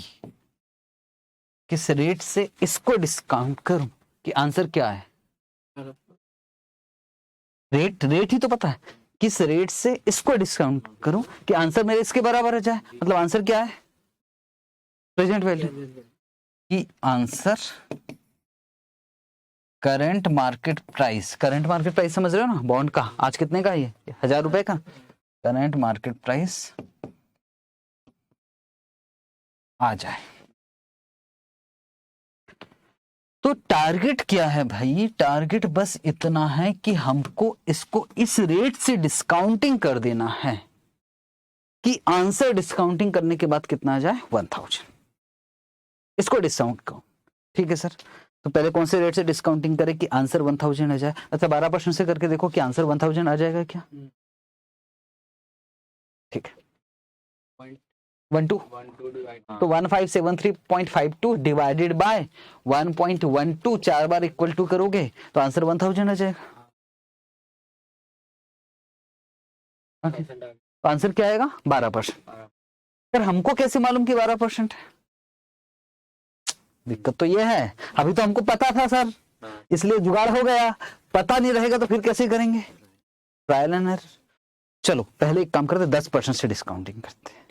किस रेट से इसको डिस्काउंट करूं, कि आंसर क्या है? रेट ही तो पता है, किस रेट से इसको डिस्काउंट करूं कि आंसर मेरे इसके बराबर हो जाए। मतलब आंसर क्या है, प्रेजेंट वैल्यू, कि answer current market price. Current market price समझ रहे हो ना, बॉन्ड का आज कितने का है ये, 1000 रुपए का। करंट मार्केट प्राइस आ जाए। तो टारगेट क्या है भाई, टारगेट बस इतना है कि हमको इसको इस रेट से डिस्काउंटिंग कर देना है कि आंसर डिस्काउंटिंग करने के बाद कितना आ जाए, 1000। इसको डिस्काउंट करो, ठीक है सर। तो पहले कौन से रेट से डिस्काउंटिंग करें कि आंसर 1000 आ जाए। अच्छा 12% से करके देखो कि आंसर 1000 आ जाएगा क्या। ठीक है, 12 तो 1573.52 डिवाइडेड बाय 1.12 4 बार इक्वल टू करोगे तो आंसर 1000 आ जाएगा। तो आंसर क्या आएगा, 12%। पर हमको कैसे मालूम कि 12% है, दिक्कत तो ये है, अभी तो हमको पता था सर, इसलिए जुगाड़ हो गया। पता नहीं रहेगा तो फिर कैसे करेंगे, ट्रायल एंड एरर। चलो पहले एक काम करते, 10% से डिस्काउंटिंग करते हैं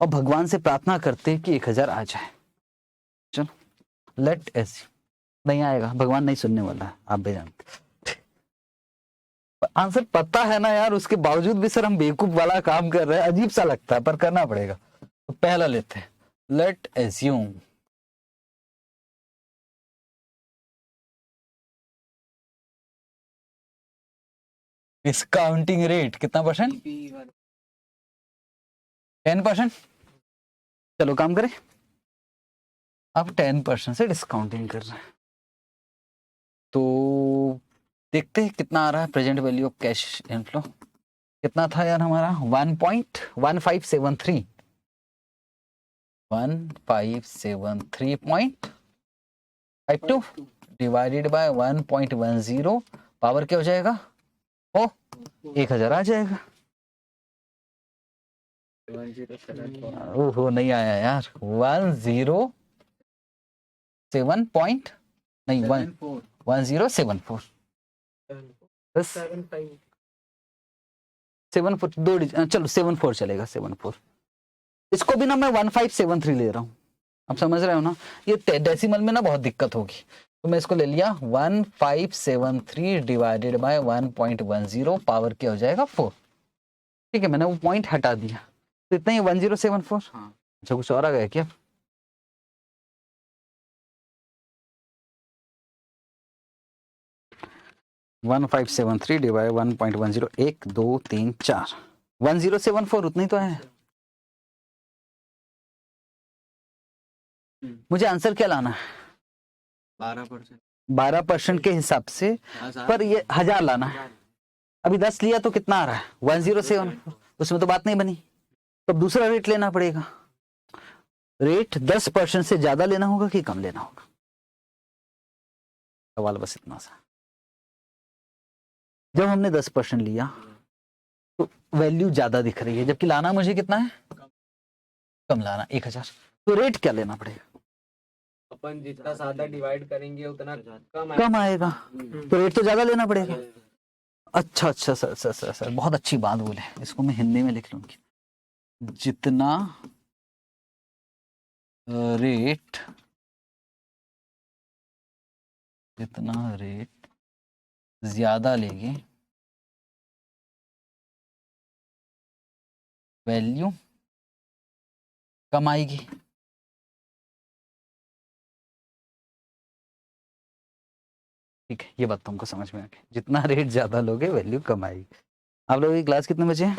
और भगवान से प्रार्थना करते हैं कि 1000 आ जाए। चलो लेट एस, नहीं आएगा, भगवान नहीं सुनने वाला है, आप भी जानते। आंसर पता है ना यार, उसके बावजूद भी सर हम बेवकूफ वाला काम कर रहे हैं, अजीब सा लगता है पर करना पड़ेगा। तो पहला लेते हैं, लेट एज्यूम डिस्काउंटिंग रेट कितना परसेंट, 10%। चलो काम करें, अब 10% से डिस्काउंटिंग कर रहे हैं तो देखते हैं कितना आ रहा है। Present value of cash inflow कितना था यार हमारा, 1.1573 1573.52 डिवाइडेड बाय 1.10 पावर क्या हो जाएगा, ओ 1000 आ जाएगा। ओहो नहीं आया यार, 107 पॉइंट नहीं 1074 बस 74 दो चलो 74 चलेगा, 74। इसको भी ना मैं 1573 ले रहा हूँ, आप समझ रहे हो ना, ये डेसिमल में ना बहुत दिक्कत होगी, तो मैं इसको ले लिया 1573 डिवाइडेड बाय 1.10 पावर क्या हो जाएगा 4। ठीक है, मैंने वो पॉइंट हटा दिया, तो इतना ही 1074। हाँ। अच्छा कुछ और आ गया क्या, 1573 डिवाइड 1.10 1 2 3 4 1074 उतना ही तो है। मुझे आंसर क्या लाना है, 12% के हिसाब से, पर ये 1000 लाना है। अभी 10 लिया तो कितना आ रहा है 1074, उसमें तो बात नहीं बनी, तो अब दूसरा रेट लेना पड़ेगा। रेट 10% से ज्यादा लेना होगा कि कम लेना होगा, सवाल बस इतना सा। जब हमने 10% लिया तो वैल्यू ज्यादा दिख रही है, जबकि लाना मुझे कितना है, कम लाना 1000, तो रेट क्या लेना पड़ेगा, अपन जितना ज्यादा डिवाइड करेंगे उतना कम आएगा, तो रेट तो ज्यादा लेना पड़ेगा। अच्छा अच्छा सर सर सर सर बहुत अच्छी बात बोले, इसको मैं हिंदी में लिख लूंगी, जितना रेट ज्यादा लेंगे वैल्यू कम आएगी। ठीक है, ये बात तुमको समझ में आ गई, जितना रेट ज्यादा लोगे वैल्यू कम आएगी। आप लोगों की क्लास कितने बजे है,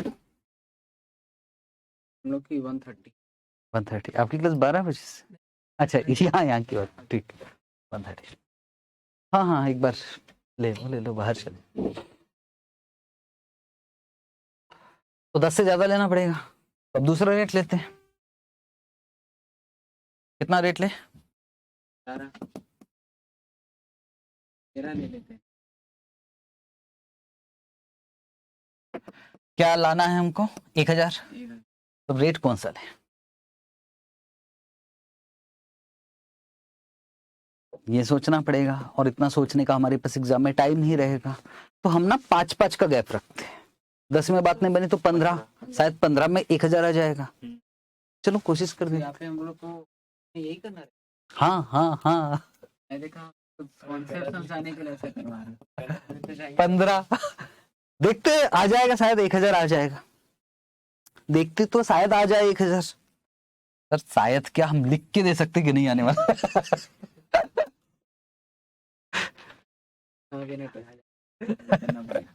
हम लोग की 130। 1:30, आपकी क्लास 12 बजे से, अच्छा यहाँ की बात, ठीक 1:30। हाँ हाँ एक बार ले लो बाहर चले, तो 10 से ज्यादा लेना पड़ेगा। अब दूसरा रेट लेते हैं, कितना रेट ले, 13 ले लेते हैं। क्या लाना है हमको 1000, तो रेट कौन सा ले, ये सोचना पड़ेगा, और इतना सोचने का हमारे पास एग्जाम में टाइम नहीं रहेगा, तो हम ना 5-5 का गैप रखते हैं। 10 में बात नहीं बनी तो 15, शायद 15 में 1000 आ जाएगा। चलो कोशिश कर तो दे। यहाँ पे हम लोग को यही करना है। हाँ हाँ हाँ, मैं देखा कॉन्सेप्ट समझाने के लिए ऐसा करवा रहा हूँ। 15 देखते आ जाएगा, शायद 1000 आ जाएगा। देखते तो शायद आ जाए 1000। सर शायद क्या हम लिख के दे सकते कि नहीं आने वाला? आगे नहीं करना पड़ेगा।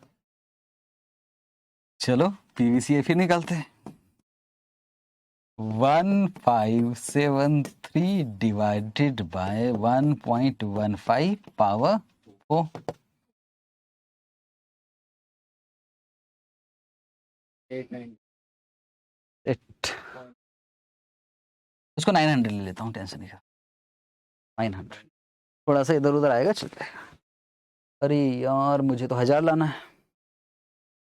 चलो पीवीसीएफ निकालते हैं। 1573 डिवाइडेड बाय 1.15 पावर 4। 890 उसको 900 ले लेता हूँ, टेंशन नहीं। 900 थोड़ा सा इधर उधर आएगा, चल जाएगा। अरे यार मुझे तो 1000 लाना है।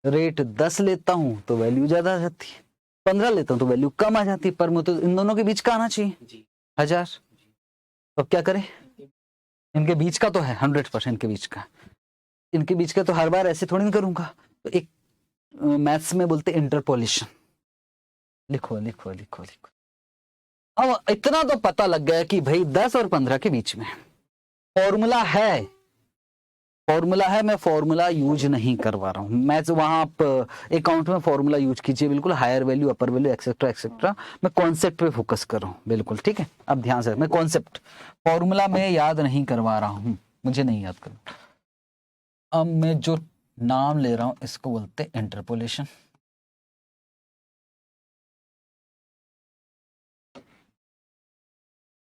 रेट 10 लेता हूँ तो वैल्यू ज्यादा आ जाती है, 15 लेता हूँ तो वैल्यू कम आ जाती है, पर मुझे तो इन दोनों के बीच का आना चाहिए जी 1000। तो अब क्या करें? इनके बीच का तो है 100% के बीच का, इनके बीच का तो हर बार ऐसे थोड़ी ना करूंगा। तो एक मैथ्स में बोलते इंटरपोलेशन। लिखो लिखो लिखो लिखो। अब इतना तो पता लग गया कि भाई 10 और 15 के बीच में फॉर्मूला है, फॉर्मूला है। मैं फॉर्मूला यूज नहीं करवा रहा हूँ। मैं तो वहां आप अकाउंट में फॉर्मूला यूज कीजिए, बिल्कुल higher value upper value etcetera etcetera. मैं कॉन्सेप्ट पे फोकस कर रहा हूँ, बिल्कुल ठीक है। अब ध्यान से, मैं कॉन्सेप्ट फॉर्मूला में याद नहीं करवा रहा हूँ, मुझे नहीं याद करना। अब मैं जो नाम ले रहा हूं इसको बोलते इंटरपोलेशन।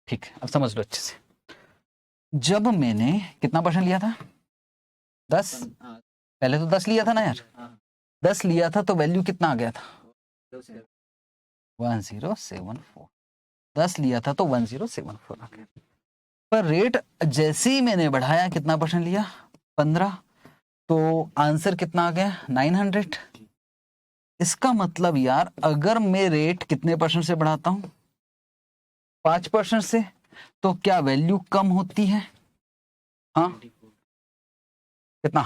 ठीक है, अब समझ लो अच्छे से। जब मैंने कितना परसेंट लिया था? 10। पहले तो 10 लिया था ना यार, 10 लिया था तो वैल्यू कितना आ गया था? 1074। 10 लिया था तो 1074 आ गया। पर रेट जैसे ही मैंने बढ़ाया, कितना परसेंट लिया? 15, तो आंसर कितना आ गया? 900। इसका मतलब यार अगर मैं रेट कितने परसेंट से बढ़ाता हूं? 5% से, तो क्या वैल्यू कम होती है? हाँ कितना?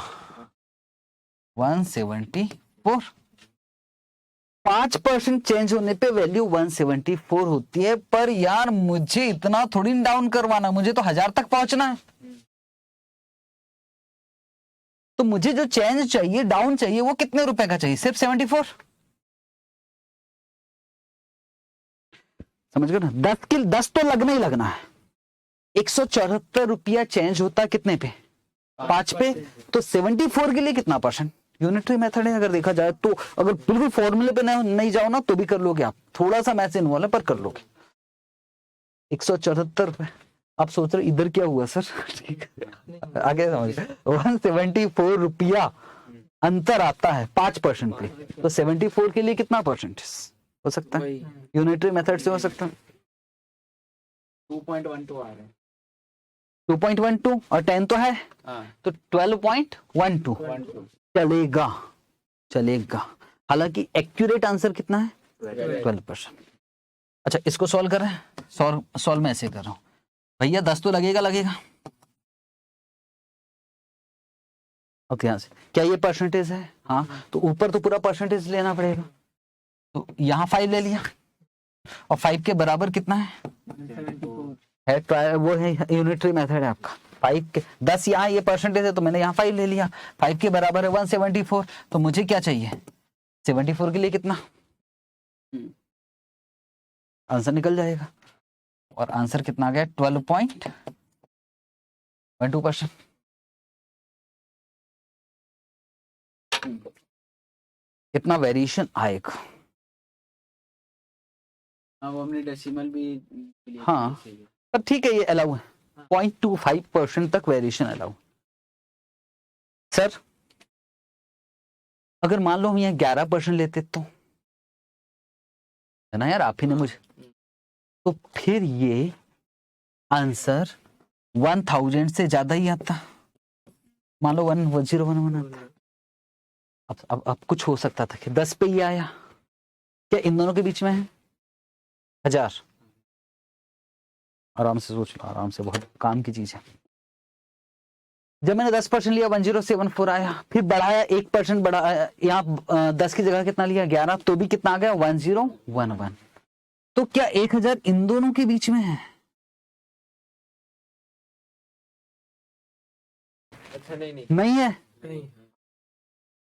174। 5% चेंज होने पे वैल्यू 174 होती है। पर यार मुझे इतना थोड़ी डाउन करवाना, मुझे तो 1000 तक पहुंचना है। तो मुझे जो चेंज चाहिए, डाउन चाहिए, वो कितने रुपए का चाहिए? सिर्फ 74। समझ गए ना? 10 तो लगना ही लगना है। 174 रुपया चेंज होता है कितने पे? 5 पे। तो 74 के लिए कितना परसेंट? यूनिटरी मेथड है अगर देखा जाए तो। अगर बिल्कुल फॉर्मूले पे नहीं जाओ ना तो भी कर लोगे आप, थोड़ा सा मैथ्स इन्वॉल्व है पर कर लोगे। 174 रुपए। आप सोच रहे इधर क्या हुआ सर? ठीक है, आगे समझ। 174 रुपया अंतर आता है 5% पे। तो 74 के लिए कितना परसेंट हो सकता है? यूनिटरी मेथड से हो सकता है 2.12 आ रहे हैं। 2.12 और 10 तो है, तो 12.12 चलेगा, चलेगा। हालांकि एक्यूरेट आंसर कितना है? 12%। अच्छा इसको सॉल्व कर रहे हैं। सॉल्व मैं ऐसे कर रहा हूं भैया, 10 तो लगेगा लगेगा। ओके, यहाँ से क्या ये परसेंटेज है? हाँ, तो ऊपर तो पूरा परसेंटेज लेना पड़ेगा। तो यहाँ 5 ले लिया, और 5 के बराबर कितना है? वो है यूनिटरी मेथड है आपका। 5 के 10 यहाँ ये परसेंटेज है तो मैंने यहाँ 5 ले लिया। 5 के बराबर है 174। तो मुझे क्या चाहिए? 74 के लिए कितना? आंसर निकल जाएगा। और आंसर कितना आ गया? 12.12%। कितना वेरिएशन आएगा? वो हमने डेसिमल भी हाँ पर ठीक है, ये अलाउ है। 0.25% तक वेरिएशन अलाउ। सर अगर मान लो हम यहाँ 11% लेते तो, है ना यार, आप ही ने मुझे, तो फिर ये आंसर 1000 से ज्यादा ही आता। मान लो 1011 आता। अब कुछ हो सकता था कि 10 पे ही आया। क्या इन दोनों के बीच में है 1000? आराम से सोच लो, आराम से, बहुत काम की चीज है। जब मैंने 10% लिया 1074 आया, फिर बढ़ाया 1% बढ़ाया, यहाँ 10 की जगह कितना लिया 11, तो भी कितना आ गया 1011। तो क्या 1000 इन दोनों के बीच में है? अच्छा नहीं नहीं है,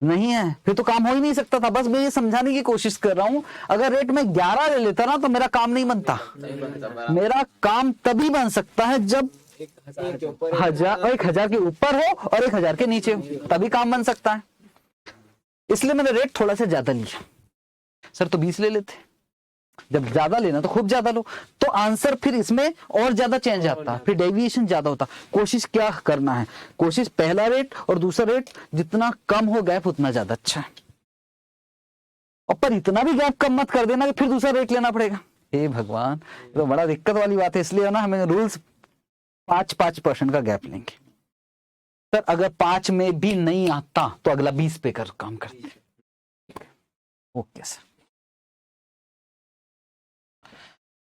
नहीं है, फिर तो काम हो ही नहीं सकता था। बस मैं ये समझाने की कोशिश कर रहा हूं, अगर रेट में 11 ले लेता ना तो मेरा काम नहीं बनता। मेरा काम तभी बन सकता है जब 1000 के ऊपर हो और 1000 के नीचे हो, तभी काम बन सकता है। इसलिए मैंने रेट थोड़ा सा ज्यादा लिया। सर तो 20 ले लेते, जब ज्यादा लेना तो खूब ज्यादा लो, तो आंसर फिर इसमें और ज्यादा चेंज आता है, फिर डेविएशन ज्यादा होता। कोशिश क्या करना है, कोशिश पहला रेट और दूसरा रेट जितना कम हो गैप उतना ज्यादा अच्छा है। और पर इतना भी गैप कम मत कर देना कि फिर दूसरा रेट लेना पड़ेगा। हे भगवान, तो बड़ा दिक्कत वाली बात है। इसलिए ना हमें रूल्स 5% का गैप लेंगे। सर अगर 5 में भी नहीं आता तो अगला 20 पे कर काम करते हैं। Okay sir.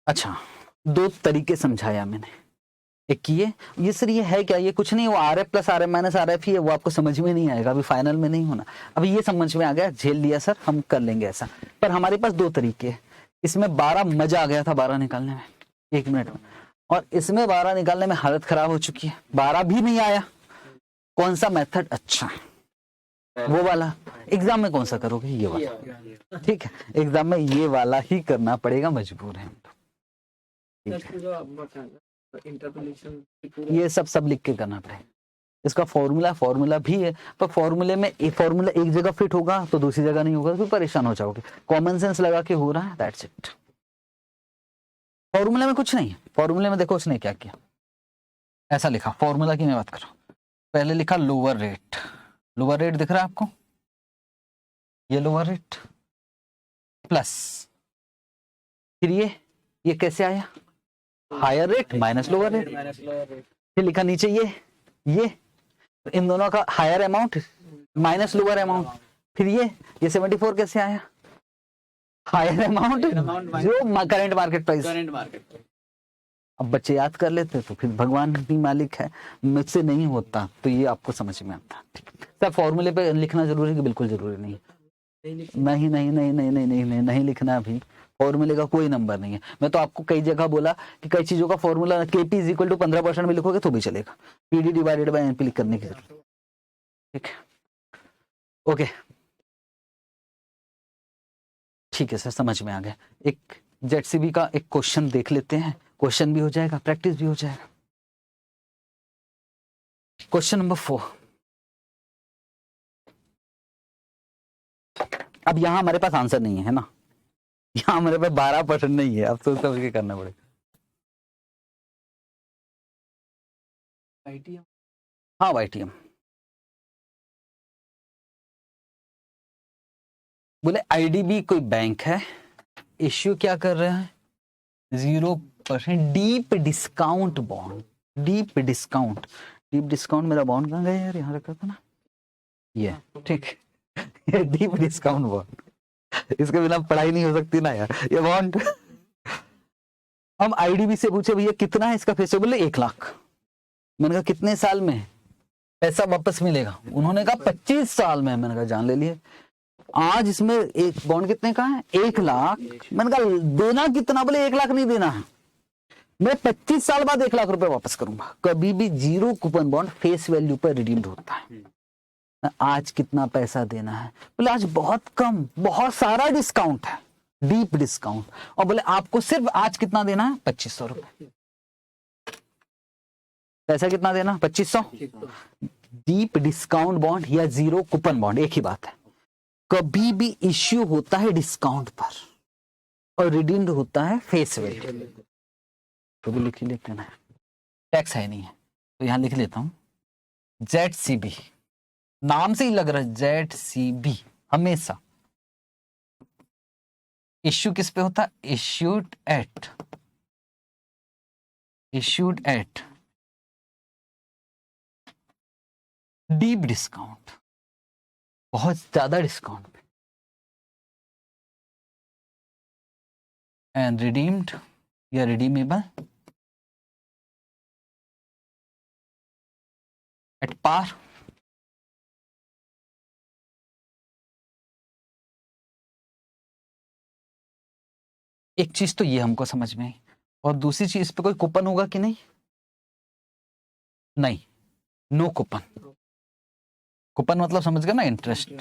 अच्छा, 2 तरीके समझाया मैंने। एक ये सर ये है क्या, ये कुछ नहीं, वो RF plus RM minus RF ही है, वो आपको समझ में नहीं आएगा, अभी फाइनल में नहीं होना। अभी ये समझ में आ गया, झेल लिया सर, हम कर लेंगे ऐसा। पर हमारे पास 2 तरीके हैं। इसमें 12 मजा आ गया था 12 निकालने में 1 मिनट में, और इसमें 12 निकालने में हालत खराब हो चुकी है, 12 भी नहीं आया। कौन सा मेथड अच्छा है? वो वाला। एग्जाम में कौन सा करोगे? ये वाला। ठीक है, एग्जाम में ये वाला ही करना पड़ेगा, मजबूर है। ये सब लिख के करना पड़ेगा। इसका फॉर्मूला भी है, पर फॉर्मूले में फॉर्मूला एक जगह फिट होगा तो दूसरी जगह नहीं होगा, तो फिर परेशान हो जाओगे। कॉमन सेंस लगा के हो रहा है, दैट्स इट। फॉर्मूले में कुछ नहीं है। फॉर्मूले में देखो उसने क्या किया, ऐसा लिखा, फॉर्मूला की मैं बात कर रहा हूं। पहले लिखा लोअर रेट, लोअर रेट दिख रहा है आपको, ये लोअर रेट प्लस, फिर ये कैसे आया, higher rate minus lower rate, फिर लिखा नीचे ये इन दोनों का higher amount minus lower amount, फिर ये 74 कैसे आया, हायर अमाउंट जो करंट मार्केट प्राइस। अब बच्चे याद कर लेते तो फिर भगवान भी मालिक है, मुझसे नहीं होता तो ये आपको समझ में आता। सर फॉर्मूले पे लिखना जरूरी है कि बिल्कुल जरूरी नहीं है? नहीं नहीं नहीं नहीं नहीं नहीं नहीं नहीं लिखना। अभी फॉर्मूले का कोई नंबर नहीं है। मैं तो आपको कई जगह बोला कि कई चीजों का फॉर्मूला KP = 15% में लिखोगे तो भी चलेगा, PD डिवाइडेड बाय NP लिख करने की जरूरत। ठीक है, ओके ठीक है सर, समझ में आ गया। एक ZCB का एक क्वेश्चन देख लेते हैं, क्वेश्चन भी हो जाएगा, प्रैक्टिस भी हो जाएगा। Question number 4। अब यहां हमारे पास आंसर नहीं है ना, यहां हमारे पास 12% नहीं है, अब सोच समझ के करना पड़ेगा। हाँ YTM बोले IDB कोई बैंक है, इश्यू क्या कर रहे हैं 0% deep discount bond. Deep discount मेरा बॉन्ड कहाँ गया यार, यहाँ रखा था ना, ये ठीक ये डीप डिस्काउंट बॉन्ड, इसके बिना पढ़ाई नहीं हो सकती ना यार, ये बॉन्ड। हम IDB से पूछे भैया कितना है इसका फेस, बोले 1 लाख। मैंने कहा कितने साल में पैसा वापस मिलेगा, उन्होंने कहा 25 साल में। मैंने कहा जान ले लिए। आज इसमें एक बॉन्ड कितने का है 1 लाख। मैंने कहा देना कितना, बोले 1 लाख नहीं देना है, मैं 25 साल बाद 1 लाख रुपए वापस करूंगा। कभी भी 0 कूपन बॉन्ड फेस वैल्यू पर रिडीम्ड होता है। आज कितना पैसा देना है, बोले आज बहुत कम, बहुत सारा डिस्काउंट है, डीप डिस्काउंट। और बोले आपको सिर्फ आज कितना देना है 2500 रुपए। पैसा कितना देना 2500। डीप डिस्काउंट बॉन्ड या 0 कूपन बॉन्ड एक ही बात है। कभी भी इश्यू होता है डिस्काउंट पर और रिडीम्ड होता है फेस वैल्यू। तो भी लिख लेना है, टैक्स है नहीं है तो यहां लिख लेता हूं ZCB, नाम से ही लग रहा है ZCB। हमेशा इश्यू किस पे होता है, इश्यूड एट डीप डिस्काउंट, बहुत ज्यादा डिस्काउंट पे, एंड रिडीम्ड या रिडीमेबल एट पार। एक चीज तो ये हमको समझ में आई, और दूसरी चीज पे कोई कूपन होगा कि नहीं? नहीं, नो कूपन। कूपन मतलब समझ गए ना, इंटरेस्ट।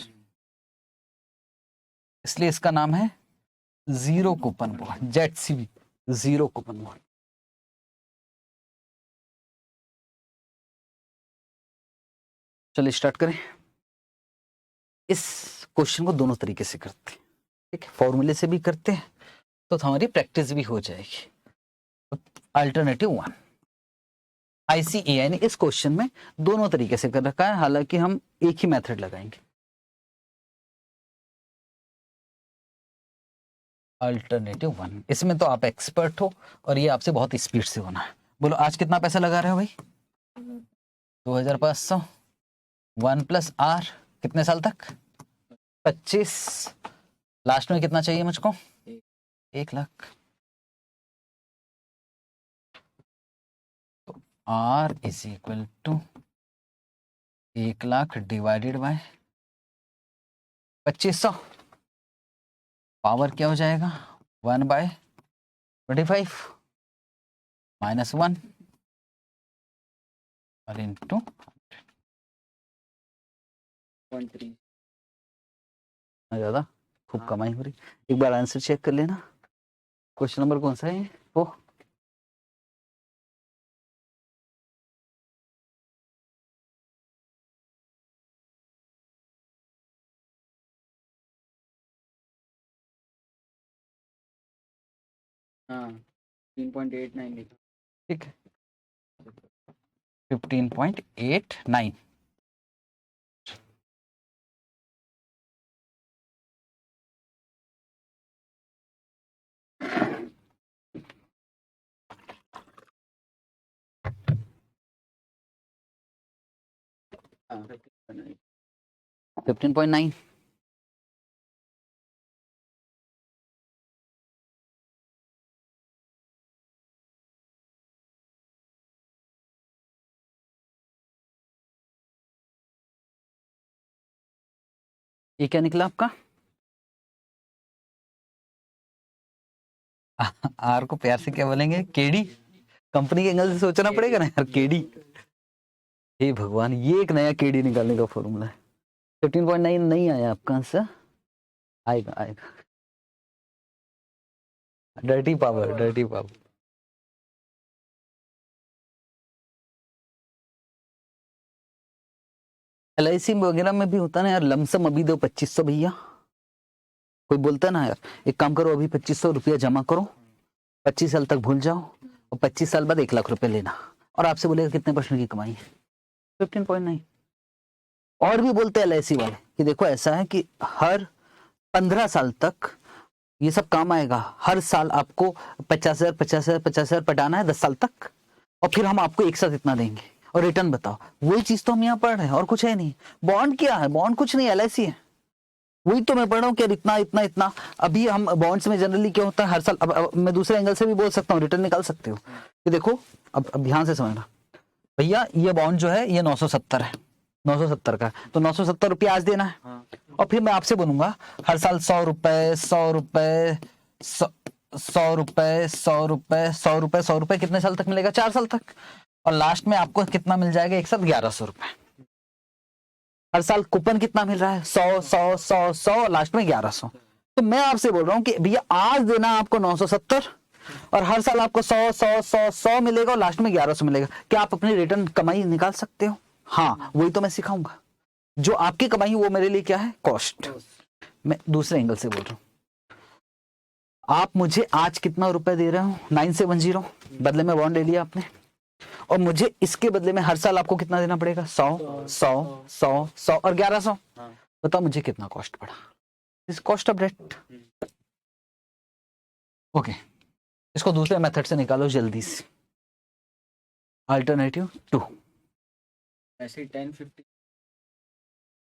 इसलिए इसका नाम है zero coupon bond, ZCB, zero coupon bond. चलिए स्टार्ट करें। इस क्वेश्चन को दोनों तरीके से करते हैं, ठीक है, फॉर्मूले से भी करते हैं तो हमारी प्रैक्टिस भी हो जाएगी। अल्टरनेटिव 1 ICAI ने इस क्वेश्चन में दोनों तरीके से कर रखा है, हालांकि हम एक ही मेथड लगाएंगे। अल्टरनेटिव 1, इसमें तो आप एक्सपर्ट हो और ये आपसे बहुत स्पीड से होना है। बोलो आज कितना पैसा लगा रहे हो भाई? 2500। 1 + R, कितने साल तक? 25। लास्ट में कितना चाहिए मुझको? 1 लाख। तो R = 1 lakh divided by 2500। Power क्या हो जाएगा? 1/25 -1 और इंटू 0.3। ज्यादा खूब कमाई हो रही। एक बार आंसर चेक कर लेना। क्वेश्चन नंबर कौन सा है वो? हाँ 15.89 लिखा। ठीक है, 15.89। हाँ 15.9। ये क्या निकला आपका? आर को प्यार से क्या बोलेंगे? केडी। कंपनी के एंगल से सोचना पड़ेगा ना यार, केडी। हे भगवान, ये एक नया केडी निकालने का फॉर्मूला है। 15.9 नहीं आया आपका आंसर? आएगा आएगा। Dirty power, dirty power. LIC वगैरह में भी होता है ना यार, लमसम अभी दो 2500 भैया। कोई बोलता है ना यार, एक काम करो अभी 2500 रुपया जमा करो, 25 साल तक भूल जाओ और 25 साल बाद 1 लाख रुपए लेना, और आपसे बोलेगा कितने % की कमाई है? 15.9। और भी बोलते हैं LIC वाले कि देखो ऐसा है कि हर 15 साल तक ये सब काम आएगा। हर साल आपको 50,000 50,000 50,000 पटाना है 10 साल तक, और फिर हम आपको एक साथ इतना देंगे और रिटर्न बताओ। वही चीज तो हम यहाँ पढ़ रहे हैं और कुछ है नहीं। बॉन्ड क्या है? बॉन्ड कुछ नहीं, LIC है। वही तो मैं पढ़ रहा हूँ कि इतना इतना इतना। अभी हम बॉन्ड्स में जनरली क्या होता है, हर साल, अब मैं दूसरे एंगल से भी बोल सकता हूँ, रिटर्न निकाल सकते हो कि देखो, अब ध्यान से समझना भैया, ये बॉन्ड जो है ये 970 है, 970 का, तो 970 रुपया आज देना है। और फिर मैं आपसे बोलूंगा हर साल 100 रुपए 100 रुपए 100 रुपए 100 रुपए 100 रुपए 100 रुपए, कितने साल तक मिलेगा? 4 साल तक। और लास्ट में आपको कितना मिल जाएगा एक साथ? 1100 रुपए। हर साल कूपन कितना मिल रहा है? 100 100 100 100, लास्ट में 1100। तो मैं आपसे बोल रहा हूँ कि भैया आज देना आपको 970 और हर साल आपको 100 100 100 100 मिलेगा और लास्ट में 1100 मिलेगा। क्या आप अपनी रिटर्न कमाई निकाल सकते हो? हाँ, वही तो मैं सिखाऊंगा। जो आपकी कमाई वो मेरे लिए क्या है? कॉस्ट। मैं दूसरे एंगल से बोल रहा हूँ, आप मुझे आज कितना रुपए दे रहे हो? 9710, बदले में बॉन्ड ले लिया आपने, और मुझे इसके बदले में हर साल आपको कितना देना पड़ेगा? 100 100 100 100 और 1100। बताओ मुझे कितना कॉस्ट पड़ा? इस कॉस्ट ऑफ डेट। ओके, इसको दूसरे मेथड से निकालो जल्दी से। अल्टरनेटिव 2। ऐसे 10-50।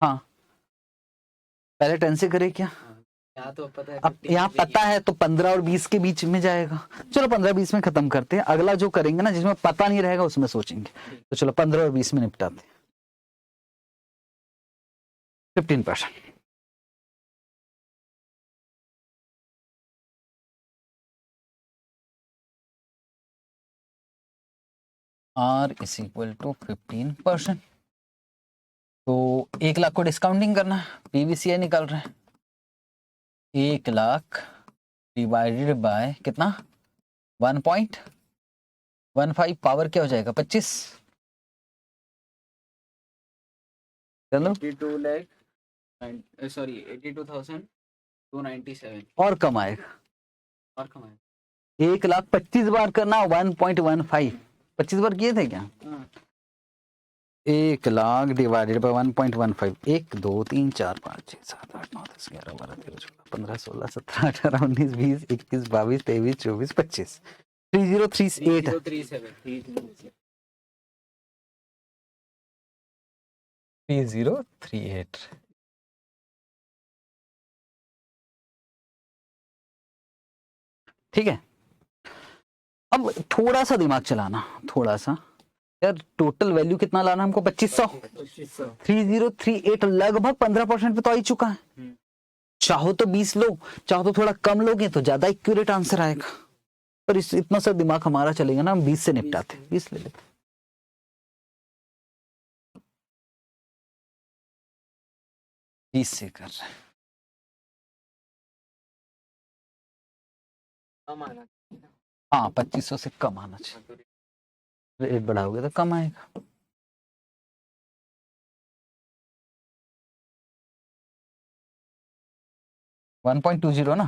हाँ, पहले 10 से करे क्या? यहाँ तो पता है, अब यहाँ पता है तो 15 और 20 के बीच में जाएगा। चलो 15-20 में खत्म करते हैं, अगला जो करेंगे ना जिसमें पता नहीं रहेगा उसमें सोचेंगे। तो चलो 15 और 20 में निपटाते हैं। 15%। R is equal to 15%। तो 1 लाख को डिस्काउंटिंग करना है, पीवीसीआई निकाल रहे हैं। 1 लाख डिवाइडेड बाय कितना, 1.15, पावर क्या हो जाएगा 25। चलो 82 लाख सॉरी 82,297 और कम आएगा। और कमाए। 1 लाख 25 बार करना, 1.15, 25 बार किए थे क्या? हाँ 1 लाख डिवाइडेड बाय 1.15, 1 2 3 4 5 6 7 8 9 10 11 12 13 14 15 16 17 18 19 20 21 22 23 24 25, 3038 3037 3038। ठीक है, अब थोड़ा सा दिमाग चलाना, थोड़ा सा यार। टोटल वैल्यू कितना लाना हमको, 2500। 3038 लगभग 15% पे तो आ ही चुका है। चाहो तो 20 लो, चाहो तो थोड़ा कम लोगे तो ज्यादा एक्यूरेट आंसर आएगा। पर इतना सा दिमाग हमारा चलेगा ना, हम 20 से निपटाते, 20 ले लेते। से कर रहे हैं, हाँ 2500 से कम आना चाहिए। रेट बढ़ाओगे तो कम आएगा। वन 1.20 ना,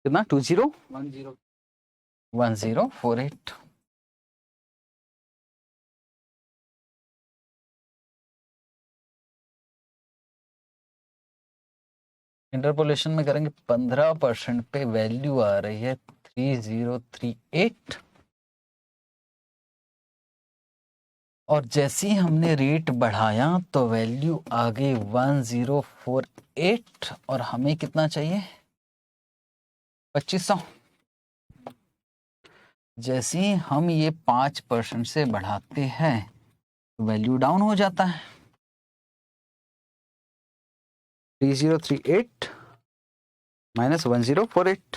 कितना 1048। इंटरपोलेशन में करेंगे 15% पे वैल्यू आ रही है 3038, और जैसे ही हमने रेट बढ़ाया तो वैल्यू आ गई 1048, और हमें कितना चाहिए 2500। जैसे ही हम ये 5% से बढ़ाते हैं तो वैल्यू डाउन हो जाता है। 3038 माइनस 1048,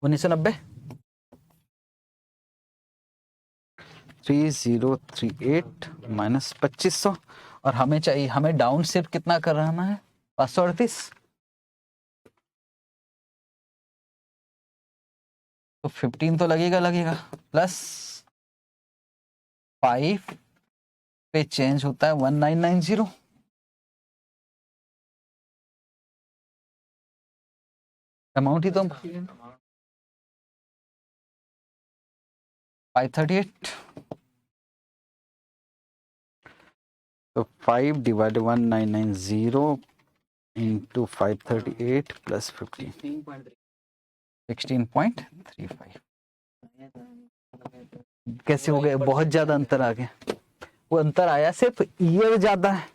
1990। 3038 माइनस 2500, और हमें चाहिए, हमें डाउन शिफ्ट कितना कराना है 538। तो 15 तो लगेगा प्लस 5 पे चेंज होता है 1990। अमाउंट ही तो 538। तो 5 डिवाइड 1990 इंटू 538 प्लस 15, 16.35। कैसे हो गए, बहुत ज्यादा अंतर आ गया। वो अंतर आया सिर्फ ईयर ज्यादा है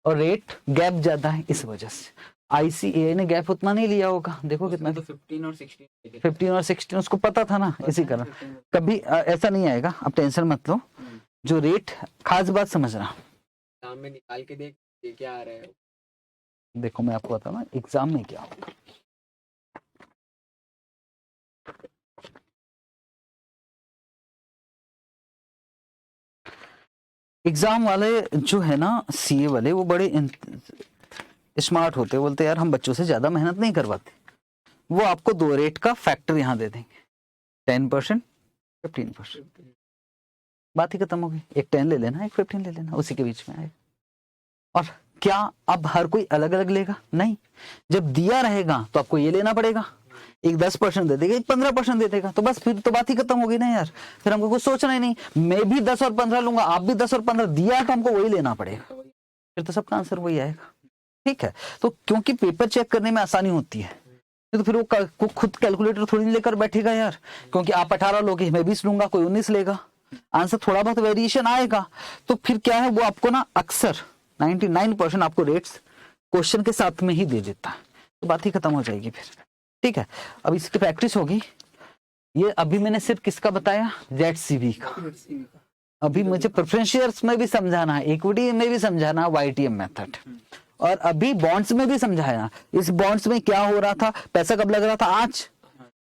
और रेट गैप ज्यादा है, इस वजह से। आईसीएआई ने गैप उतना नहीं लिया होगा, देखो कितना, तो 15 और 16 15 और 16 उसको पता था ना, इसी कारण कभी ऐसा नहीं आएगा, अब टेंशन मत लो। जो रेट, खास बात समझना, एग्जाम में निकाल के देख ये क्या आ रहा है। देखो मैं आपको बताऊं ना एग्जाम में क्या होगा। एग्जाम वाले जो है ना, सीए वाले, वो बड़े स्मार्ट होते, बोलते यार हम बच्चों से ज्यादा मेहनत नहीं करवाते, वो आपको 2 रेट का फैक्टर यहाँ दे देंगे, 10%, 15%, बात ही खत्म हो गई। एक 10 ले लेना, एक 15 ले लेना, उसी के बीच में आएगा। और क्या अब हर कोई अलग अलग लेगा? नहीं, जब दिया रहेगा तो आपको ये लेना पड़ेगा। एक 10% दे देगा, एक 15% दे देगा, तो बस फिर तो बात ही खत्म हो गई ना यार। फिर हमको कुछ सोचना ही नहीं, मैं भी 10 और 15 लूंगा, आप भी 10 और 15 दिया तो हमको वही लेना पड़ेगा, फिर तो सबका आंसर वही आएगा। ठीक है, तो क्योंकि पेपर चेक करने में आसानी होती है, तो फिर वो खुद कैलकुलेटर थोड़ी नहीं लेकर बैठेगा यार, क्योंकि आप 18 लोगे, मैं 20 लूंगा, कोई 19 लेगा, आंसर थोड़ा बहुत वेरिएशन आएगा। तो फिर क्या है, वो आपको ना अक्सर 99% आपको रेट्स क्वेश्चन के साथ में ही दे देता है। तो बात ही खत्म हो जाएगी फिर। ठीक है, अब इसकी प्रैक्टिस होगी। ये अभी मैंने सिर्फ किसका बताया, ZCB का। अभी मुझे प्रेफरेंशियल्स में भी समझाना है, इक्विटी में भी समझाना है, YTM मेथड, और अभी बॉन्ड्स में भी समझाया। इस बॉन्ड्स में क्या हो रहा था, पैसा कब लग रहा था, आज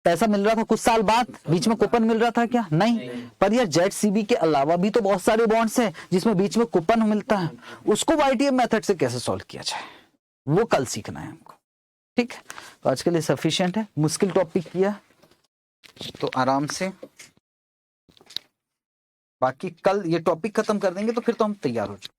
पैसा मिल रहा था कुछ साल बाद, बीच में कूपन मिल रहा था क्या, नहीं। पर यार ZCB के अलावा भी तो बहुत सारे बॉन्ड्स हैं जिसमें बीच में कूपन मिलता है, उसको YTM मेथड से कैसे सॉल्व किया जाए, वो कल सीखना है हमको। ठीक है, तो आज के लिए सफिशिएंट है। मुश्किल टॉपिक किया तो आराम से, बाकी कल ये टॉपिक खत्म कर देंगे तो फिर तो हम तैयार हो जाएंगे।